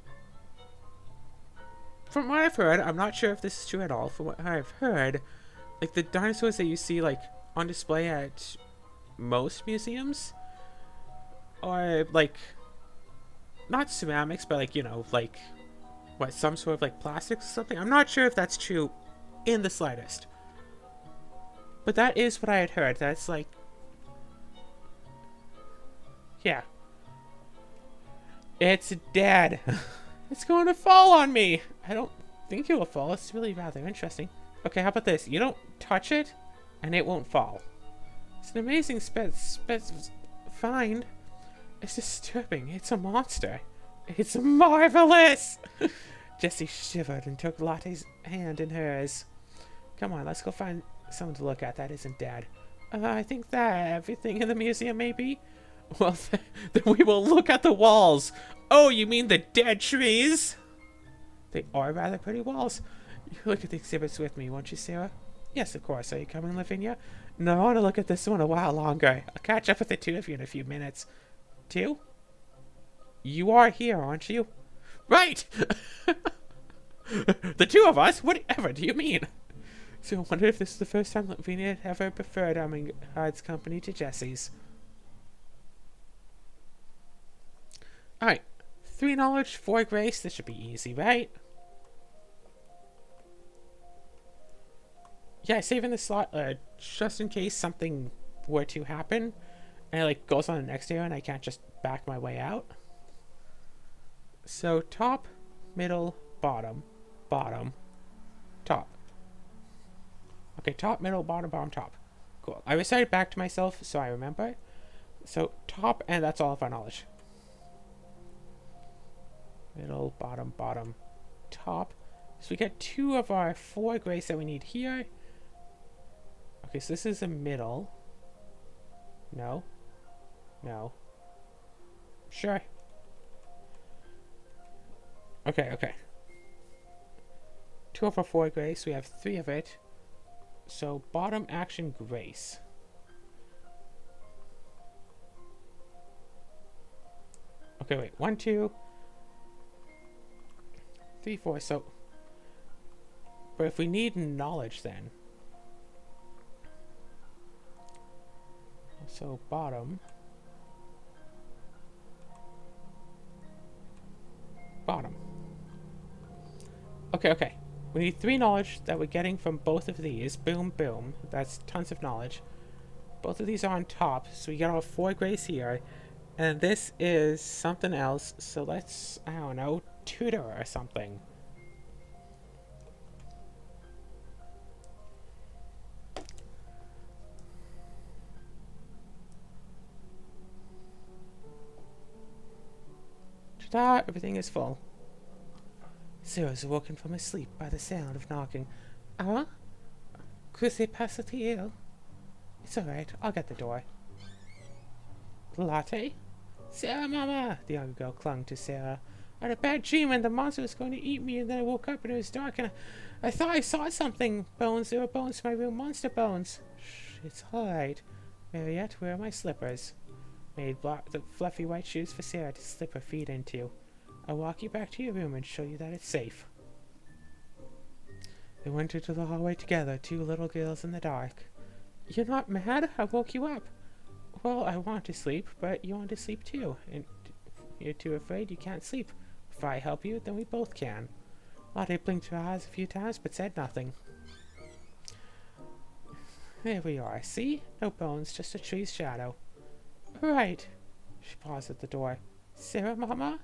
what I've heard, I'm not sure if this is true at all. From what I've heard, like the dinosaurs that you see like on display at most museums are like not ceramics, but like, you know, like what, some sort of like plastics or something. I'm not sure if that's true in the slightest. But that is what I had heard. That's like, yeah. It's dead. It's going to fall on me. I don't think it will fall. It's really rather interesting. Okay, how about this? You don't touch it, and it won't fall. It's an amazing find. It's disturbing. It's a monster. It's marvelous. Jessie shivered and took Latte's hand in hers. Come on, let's go find someone to look at that isn't dead. I think that everything in the museum may be. Well, then we will look at the walls. Oh, you mean the dead trees? They are rather pretty walls. You look at the exhibits with me, won't you, Sarah? Yes, of course. Are you coming, Lavinia? No, I want to look at this one a while longer. I'll catch up with the two of you in a few minutes. Two? You are here, aren't you? Right! The two of us? Whatever do you mean? So I wonder if this is the first time Lavinia had ever preferred Ermengarde's company to Jessie's. Alright. 3 knowledge, 4 grace. This should be easy, right? Yeah, saving the slot just in case something were to happen. And it like goes on the next area and I can't just back my way out. So top, middle, bottom, bottom, top. Okay, top, middle, bottom, bottom, top. Cool. I recited back to myself so I remember. So top, and that's all of our knowledge. Middle, bottom, bottom, top. So we get 2 of our 4 grace that we need here. Okay, so this is a middle. No. No. Sure. Okay, okay. 2 of our 4 grace. We have 3 of it. So bottom action grace. Okay, wait. 1, 2, 3, 4. So, but if we need knowledge, then. So bottom. Bottom. Okay, okay. We need 3 knowledge that we're getting from both of these. Boom, boom. That's tons of knowledge. Both of these are on top, so we get all 4 grace here. And this is something else, so let's, I don't know, tutor or something. Ta-da! Everything is full. Sarah's awoken from her sleep by the sound of knocking. Huh? Que se passe-t-il? It's alright, I'll get the door. Latte? Sarah, Mama! The younger girl clung to Sarah. I had a bad dream and the monster was going to eat me, and then I woke up and it was dark and I thought I saw something. Bones, there were bones in my room, monster bones. Shh, it's alright. Mariette, where are my slippers? Made the fluffy white shoes for Sarah to slip her feet into. I'll walk you back to your room and show you that it's safe. They went into the hallway together, 2 little girls in the dark. You're not mad? I woke you up. Well, I want to sleep, but you want to sleep too. And you're too afraid you can't sleep. If I help you, then we both can. Lotte blinked her eyes a few times, but said nothing. There we are. See? No bones, just a tree's shadow. Right. She paused at the door. Sarah, Mama?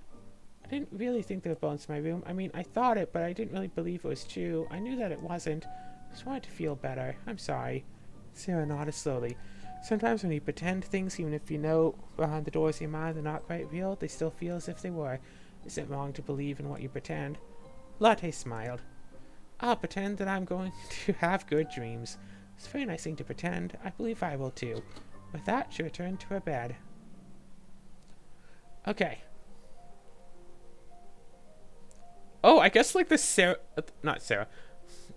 I didn't really think there were bones in my room. I mean, I thought it, but I didn't really believe it was true. I knew that it wasn't. I just wanted to feel better. I'm sorry. Sarah nodded slowly. Sometimes when you pretend things, even if you know behind the doors of your mind they're not quite real, they still feel as if they were. Is it wrong to believe in what you pretend? Lotte smiled. I'll pretend that I'm going to have good dreams. It's a very nice thing to pretend. I believe I will too. With that, she returned to her bed. Okay. Oh, I guess like the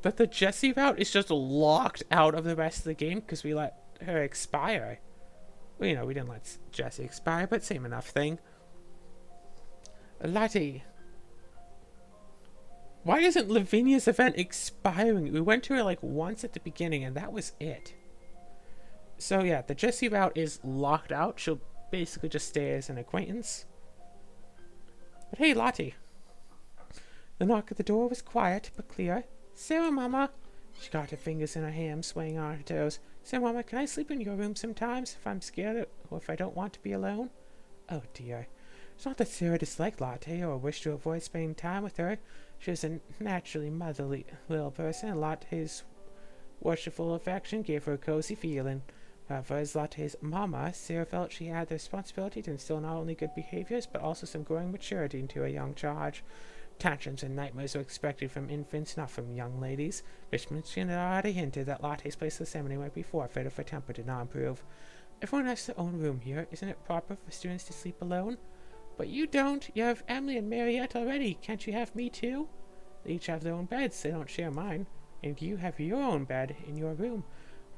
that the Jessie route is just locked out of the rest of the game because we let her expire. Well, you know, we didn't let Jessie expire, but same enough thing. Lotte. Why isn't Lavinia's event expiring? We went to her like once at the beginning and that was it. So yeah, the Jessie route is locked out. She'll basically just stay as an acquaintance. But hey, Lotte. The knock at the door was quiet but clear. Sarah, Mama. She got her fingers in her hands, swaying on her toes. Sarah, Mama, can I sleep in your room sometimes if I'm scared or if I don't want to be alone? Oh dear. It's not that Sarah disliked Lotte or wished to avoid spending time with her. She was a naturally motherly little person, and Lotte's worshipful affection gave her a cozy feeling. However, as Lotte's Mama, Sarah felt she had the responsibility to instill not only good behaviors, but also some growing maturity into a young charge. Tantrums and nightmares were expected from infants, not from young ladies. Miss Minchin had already hinted that Lotte's place of ceremony might be forfeit if her temper did not improve. Everyone has their own room here. Isn't it proper for students to sleep alone? But you don't. You have Emily and Mariette already. Can't you have me too? They each have their own beds. They don't share mine. And you have your own bed in your room.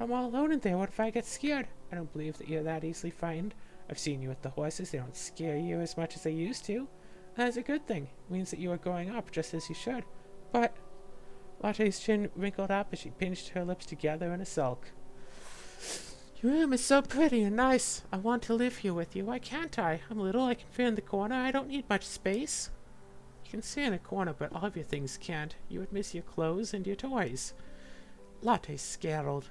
I'm all alone in there. What if I get scared? I don't believe that you're that easily frightened. I've seen you with the horses. They don't scare you as much as they used to. That's a good thing. It means that you are growing up just as you should. But Latte's chin wrinkled up as she pinched her lips together in a sulk. Your room is so pretty and nice. I want to live here with you. Why can't I? I'm little. I can fit in the corner. I don't need much space. You can stay in a corner, but all of your things can't. You would miss your clothes and your toys. Latte scowled.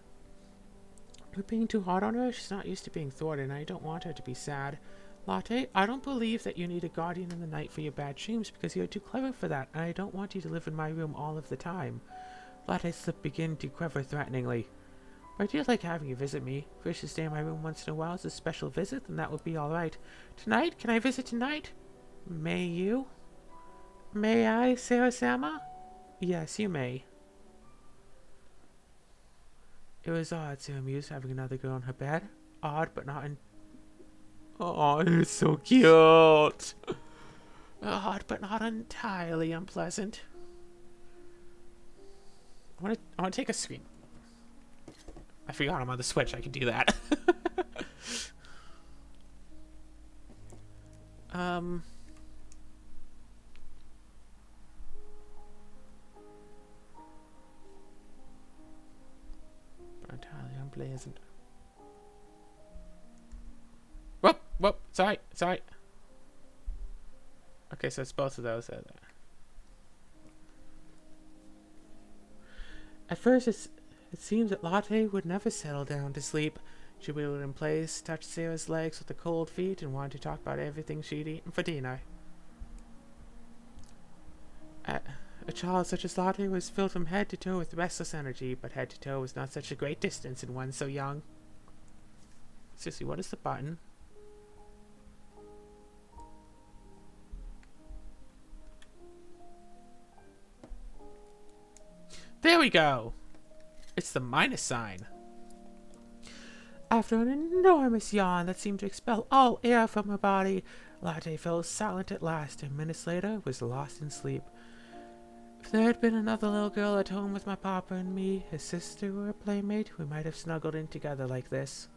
You're being too hard on her. She's not used to being thwarted, and I don't want her to be sad. Latte, I don't believe that you need a guardian in the night for your bad dreams because you're too clever for that, and I don't want you to live in my room all of the time. Latte's lip began to quiver threateningly. I do like having you visit me. If you wish to stay in my room once in a while as a special visit, then that would be all right. Tonight? Can I visit tonight? May you? May I, Sarah-sama? Yes, you may. It was odd, Sarah mused, having another girl in her bed. Odd, but not in... Oh, it's so cute! Odd, but not entirely unpleasant. I want to take a screen. I forgot I'm on the Switch. I can do that. But entirely unpleasant. Whoop. Sorry. Okay, so it's both of those. At first, it seemed that Latte would never settle down to sleep. She wheeled in place, touched Sarah's legs with the cold feet, and wanted to talk about everything she'd eaten for dinner. A child such as Latte was filled from head to toe with restless energy, but head to toe was not such a great distance in one so young. Seriously, what is the button? There we go! It's the minus sign. After an enormous yawn that seemed to expel all air from her body, Latte fell silent at last, and minutes later was lost in sleep. If there had been another little girl at home with my papa and me, his sister or a playmate, we might have snuggled in together like this.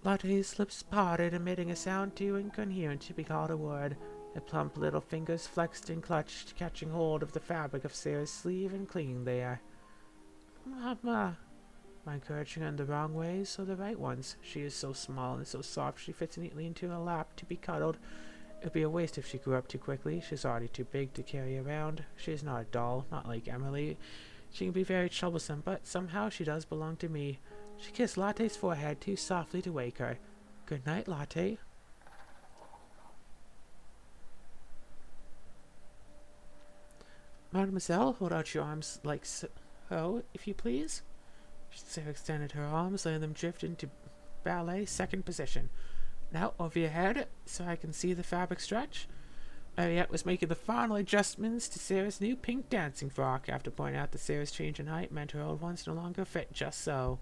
Latte's lips parted, emitting a sound too incoherent to be called a word. Her plump little fingers flexed and clutched, catching hold of the fabric of Sarah's sleeve and clinging there. Mama. Am I encouraging her in the wrong ways or the right ones? She is so small and so soft she fits neatly into her lap to be cuddled. It would be a waste if she grew up too quickly. She's already too big to carry around. She is not a doll, not like Emily. She can be very troublesome, but somehow she does belong to me. She kissed Latte's forehead too softly to wake her. Good night, Latte. Mademoiselle, hold out your arms like so, if you please. Sarah extended her arms, letting them drift into ballet second position. Now over your head, so I can see the fabric stretch. Mariette was making the final adjustments to Sarah's new pink dancing frock, after pointing out that Sarah's change in height meant her old ones no longer fit just so.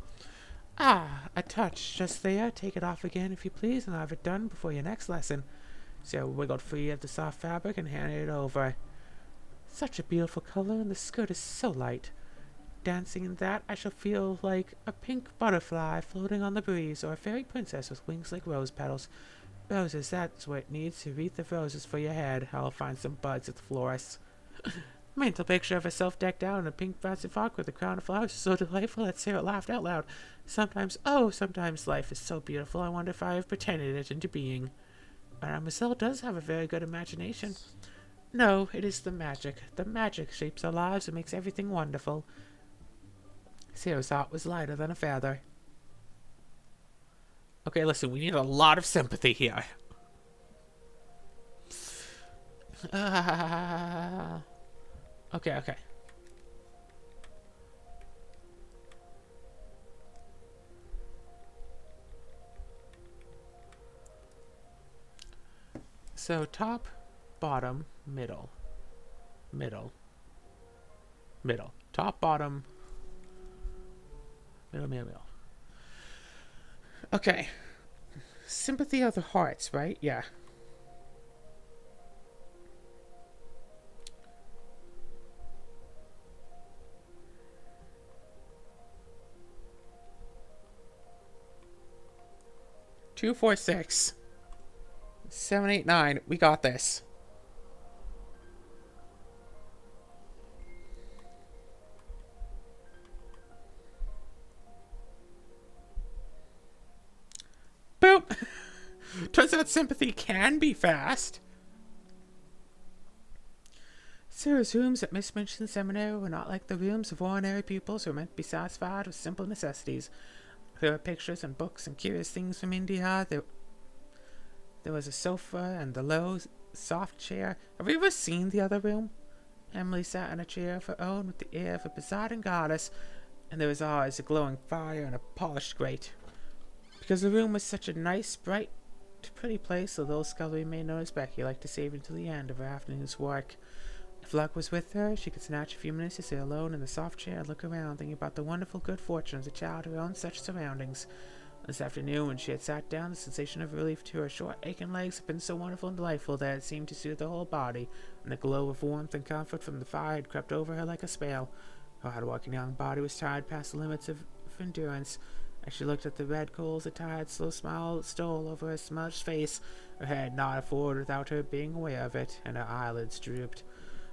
Ah, a touch just there. Take it off again, if you please, and I'll have it done before your next lesson. Sarah wiggled free of the soft fabric and handed it over. Such a beautiful color, and the skirt is so light. Dancing in that, I shall feel like a pink butterfly floating on the breeze, or a fairy princess with wings like rose petals. Roses, that's what it needs, a wreath of roses for your head. I'll find some buds at the florist. Mental picture of herself decked out in a pink fancy frock with a crown of flowers is so delightful that Sarah laughed out loud. Sometimes life is so beautiful, I wonder if I have pretended it into being. Mademoiselle does have a very good imagination. No, it is the magic. The magic shapes our lives and makes everything wonderful. Sarah's heart was lighter than a feather. Okay, listen, we need a lot of sympathy here. Okay. So, top, bottom, middle. Top, bottom, middle. Okay. Sympathy of the hearts, right? Yeah. Two, 4, 6, 7, 8, 9. We got this. Turns out sympathy can be fast. Sarah's rooms at Miss Minchin's seminary were not like the rooms of ordinary pupils who were meant to be satisfied with simple necessities. There were pictures and books and curious things from India. There was a sofa and the low, soft chair. Have you ever seen the other room? Emily sat in a chair of her own with the air of a presiding goddess, and there was always a glowing fire and a polished grate. Because the room was such a nice, bright, pretty place, the little scullery maid known as Becky liked to save until the end of her afternoon's work. If luck was with her, she could snatch a few minutes to sit alone in the soft chair and look around, thinking about the wonderful good fortune of a child who owned such surroundings. This afternoon, when she had sat down, the sensation of relief to her short, aching legs had been so wonderful and delightful that it seemed to soothe her whole body, and the glow of warmth and comfort from the fire had crept over her like a spell. Her hard-working young body was tired past the limits of endurance. As she looked at the red coals, a tired, slow smile stole over her smudged face. Her head nodded forward without her being aware of it, and her eyelids drooped.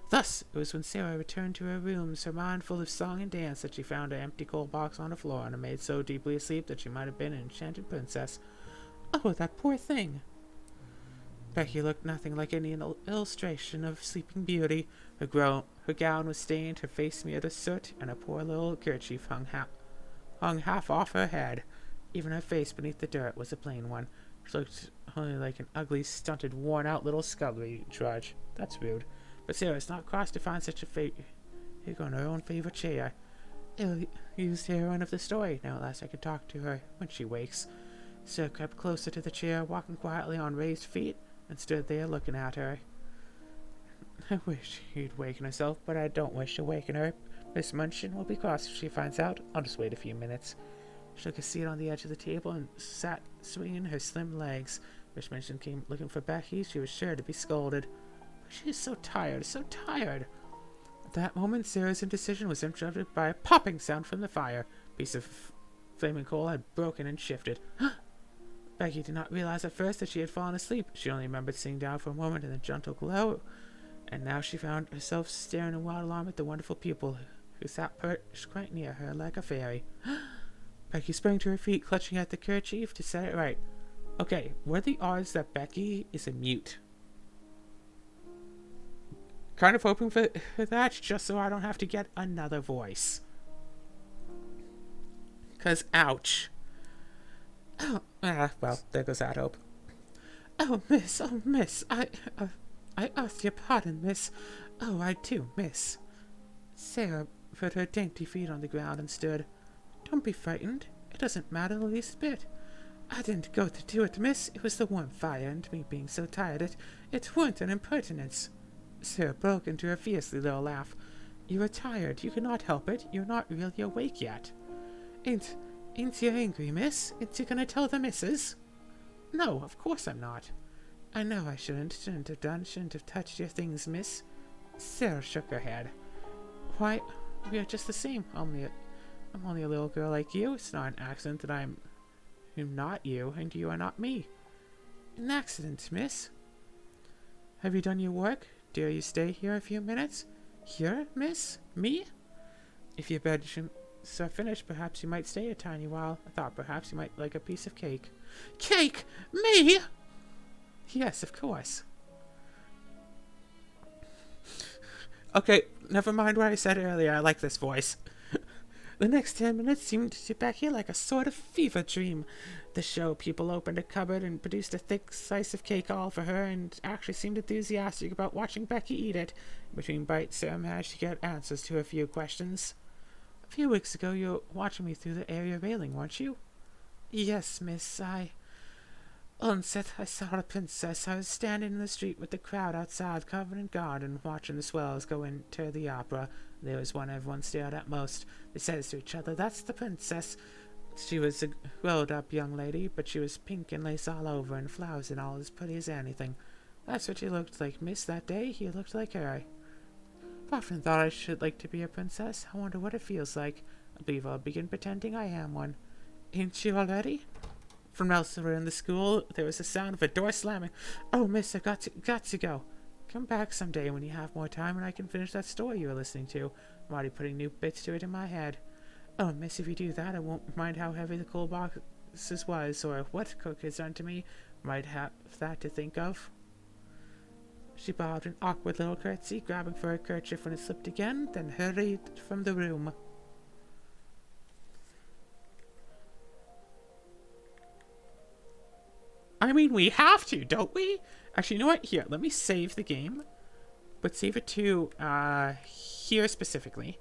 Thus, it was when Sarah returned to her rooms, her mind full of song and dance, that she found an empty coal box on the floor, and a maid so deeply asleep that she might have been an enchanted princess. Oh, that poor thing! Becky looked nothing like any illustration of sleeping beauty. Her gown was stained, her face smeared with soot, and a poor little kerchief hung half off her head. Even her face beneath the dirt was a plain one. She looked only like an ugly, stunted, worn-out little scullery drudge. That's rude. But Sarah is not cross to find such a figure on her own favorite chair. Ill-used heroine of the story. Now at last I can talk to her when she wakes. Sarah crept closer to the chair, walking quietly on raised feet, and stood there looking at her. I wish you'd waken herself, but I don't wish to waken her. Miss Minchin will be cross if she finds out. I'll just wait a few minutes. She took a seat on the edge of the table and sat swinging her slim legs. Miss Minchin came looking for Becky. She was sure to be scolded. She is so tired, so tired. At that moment, Sarah's indecision was interrupted by a popping sound from the fire. A piece of flaming coal had broken and shifted. Becky did not realize at first that she had fallen asleep. She only remembered sitting down for a moment in the gentle glow, and now she found herself staring in wild alarm at the wonderful pupil who sat perched quite near her like a fairy. Becky sprang to her feet, clutching at the kerchief to set it right. Okay, what are the odds that Becky is a mute? Kind of hoping for that, just so I don't have to get another voice. 'Cause ouch. Oh, well, there goes that hope. Oh, miss, I ask your pardon, miss. Oh, I do, miss. Sarah put her dainty feet on the ground and stood. Don't be frightened. It doesn't matter the least bit. I didn't go to do it, miss. It was the warm fire and me being so tired. It weren't an impertinence. Sarah broke into a fiercely little laugh. You are tired. You cannot help it. You're not really awake yet. Ain't you angry, miss? Ain't you gonna tell the missus? No, of course I'm not. I know I shouldn't have touched your things, miss. Sarah shook her head. Why, we are just the same. I'm only a little girl like you. It's not an accident that I'm not you, and you are not me. An accident, miss. Have you done your work? Dare you stay here a few minutes? Here, miss? Me? If your bedroom's finished, perhaps you might stay a tiny while. I thought perhaps you might like a piece of cake. Cake? Me? Yes, of course. Okay, never mind what I said earlier. I like this voice. The next 10 minutes seemed to Becky like a sort of fever dream. The show people opened a cupboard and produced a thick slice of cake all for her, and actually seemed enthusiastic about watching Becky eat it. Between bites, Sarah managed to get answers to a few questions. A few weeks ago, you were watching me through the area railing, weren't you? Yes, miss, Onset, I saw the princess. I was standing in the street with the crowd outside Covent Garden, watching the swells go into the opera. There was one everyone stared at most. They said to each other, "That's the princess." She was a grown-up young lady, but she was pink and lace all over, and flowers and all as pretty as anything. That's what she looked like, miss, that day. You looked like her. I've often thought I should like to be a princess. I wonder what it feels like. I believe I'll begin pretending I am one. Ain't you already? From elsewhere in the school, there was the sound of a door slamming. Oh, miss, I've got to go. Come back someday when you have more time and I can finish that story you were listening to. I'm already putting new bits to it in my head. Oh, miss, if you do that, I won't mind how heavy the coal boxes was, or what cook has done to me. might have that to think of. She bowed an awkward little curtsy, grabbing for her kerchief when it slipped again, then hurried from the room. I mean, we have to, don't we? Actually, you know what? Here, let me save the game. But save it to, here specifically.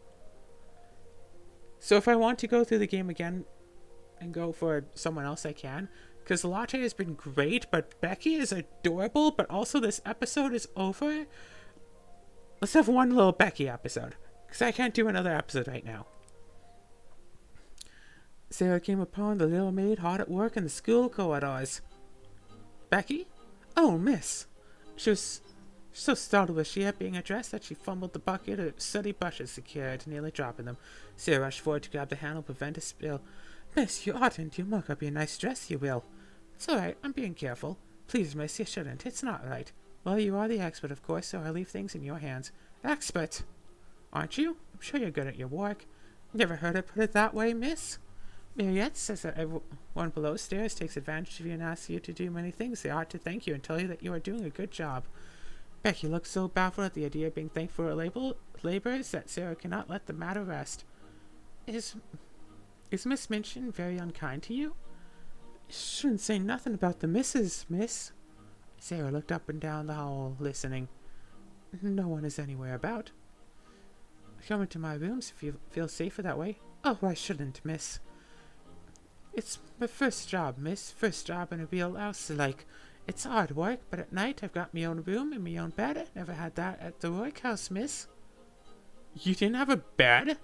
So if I want to go through the game again and go for someone else, I can. Because Latte has been great, but Becky is adorable, but also this episode is over. Let's have one little Becky episode. Because I can't do another episode right now. Sarah came upon the little maid hard at work in the school corridors. Becky? Oh, miss. She was so startled was she at being addressed that she fumbled the bucket of sooty brushes secured, nearly dropping them. Sarah rushed forward to grab the handle, prevent a spill. Miss, you oughtn't. You muck up your nice dress, you will. It's all right. I'm being careful. Please, miss, you shouldn't. It's not right. Well, you are the expert, of course, so I leave things in your hands. Expert? Aren't you? I'm sure you're good at your work. Never heard it put it that way, miss. Mariette says that everyone below stairs takes advantage of you and asks you to do many things. They ought to thank you and tell you that you are doing a good job. Becky looks so baffled at the idea of being thanked for her labors that Sarah cannot let the matter rest. Is Miss Minchin very unkind to you? You shouldn't say nothing about the missus, miss. Sarah looked up and down the hall, listening. No one is anywhere about. Come into my rooms if you feel safer that way. Oh, I shouldn't, miss. It's my first job, miss. First job in a real house, like. It's hard work, but at night I've got me own room and me own bed. I never had that at the workhouse, miss. You didn't have a bed?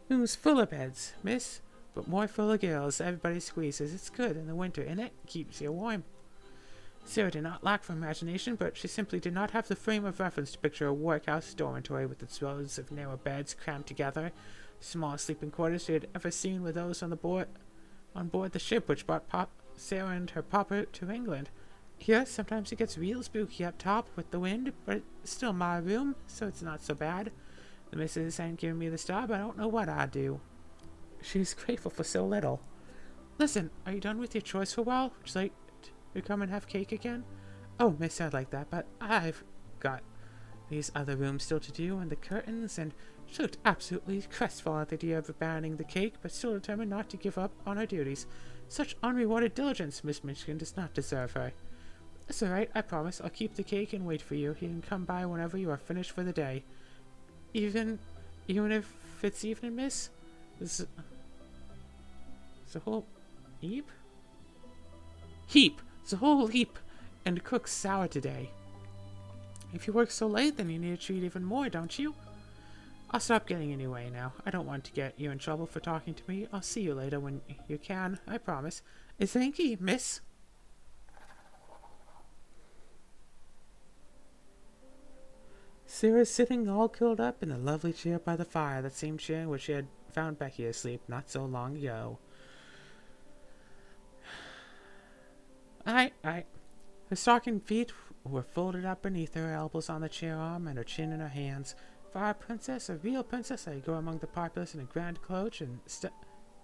Room's full of beds, miss, but more full of girls. Everybody squeezes. It's good in the winter, and it keeps you warm. Sarah did not lack for imagination, but she simply did not have the frame of reference to picture a workhouse dormitory with its rows of narrow beds crammed together. The smallest sleeping quarters she had ever seen were those on board the ship which brought Sarah and her papa to England. Here, sometimes it gets real spooky up top with the wind, but it's still my room, so it's not so bad. The missus ain't giving me the star, but I don't know what I'd do. She's grateful for so little. Listen, are you done with your chores for a while? Would you like to come and have cake again? Oh, miss, I'd like that, but I've got these other rooms still to do, and the curtains, and she looked absolutely crestfallen at the idea of abandoning the cake, but still determined not to give up on her duties. Such unrewarded diligence, Miss Minchin does not deserve her. That's all right, I promise. I'll keep the cake and wait for you. You can come by whenever you are finished for the day. Even if it's evening, miss? There's a whole heap? Heap! It's a whole heap! And cook's sour today. If you work so late, then you need to treat even more, don't you? I'll stop getting in your way now. I don't want to get you in trouble for talking to me. I'll see you later when you can, I promise. Thank you, miss. Sarah's sitting all curled up in a lovely chair by the fire, that same chair in which she had found Becky asleep not so long ago. Aye. Her stocking feet were folded up beneath her, elbows on the chair arm, and her chin in her hands. For our princess, a real princess, I go among the populace in a grand coach and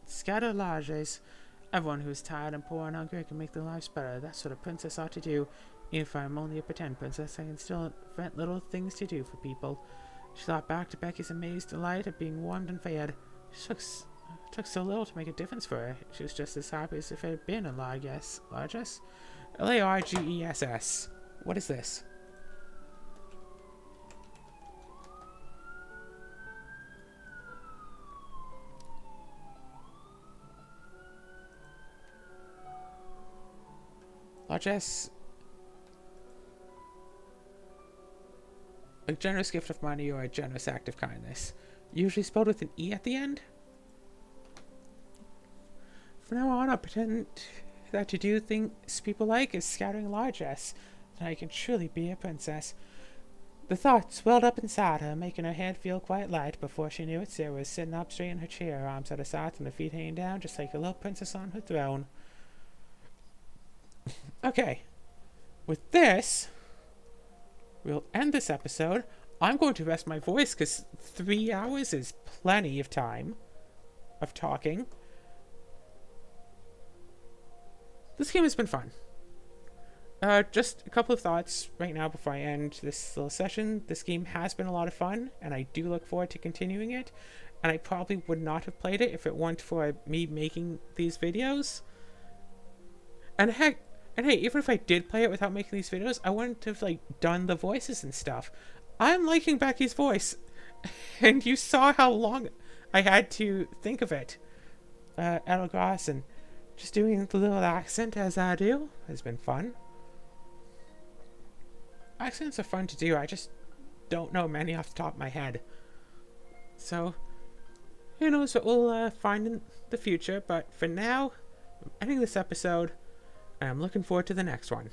scatter larges. Everyone who is tired and poor and hungry can make their lives better. That's what a princess ought to do. Even if I'm only a pretend princess, I can still invent little things to do for people. She thought back to Becky's amazed delight at being warmed and fed. It took so little to make a difference for her. She was just as happy as if it had been a largesse. Largess? What is this? Largesse. A generous gift of money or a generous act of kindness. Usually spelled with an E at the end. From now on, I'll pretend that to do things people like is scattering largesse. Then I can truly be a princess. The thought swelled up inside her, making her head feel quite light. Before she knew it, Sarah was sitting up straight in her chair, her arms at her sides and her feet hanging down, just like a little princess on her throne. Okay. With this, we'll end this episode. I'm going to rest my voice because 3 hours is plenty of time of talking. this game has been fun. Just a couple of thoughts right now before I end this little session. This game has been a lot of fun, and I do look forward to continuing it. And I probably would not have played it if it weren't for me making these videos. And hey, even if I did play it without making these videos, I wouldn't have done the voices and stuff. I'm liking Becky's voice, and you saw how long I had to think of it. Elagos, and just doing the little accent as I do has been fun. Accents are fun to do. I just don't know many off the top of my head. So, who knows what we'll find in the future. But for now, I'm ending this episode, and I'm looking forward to the next one.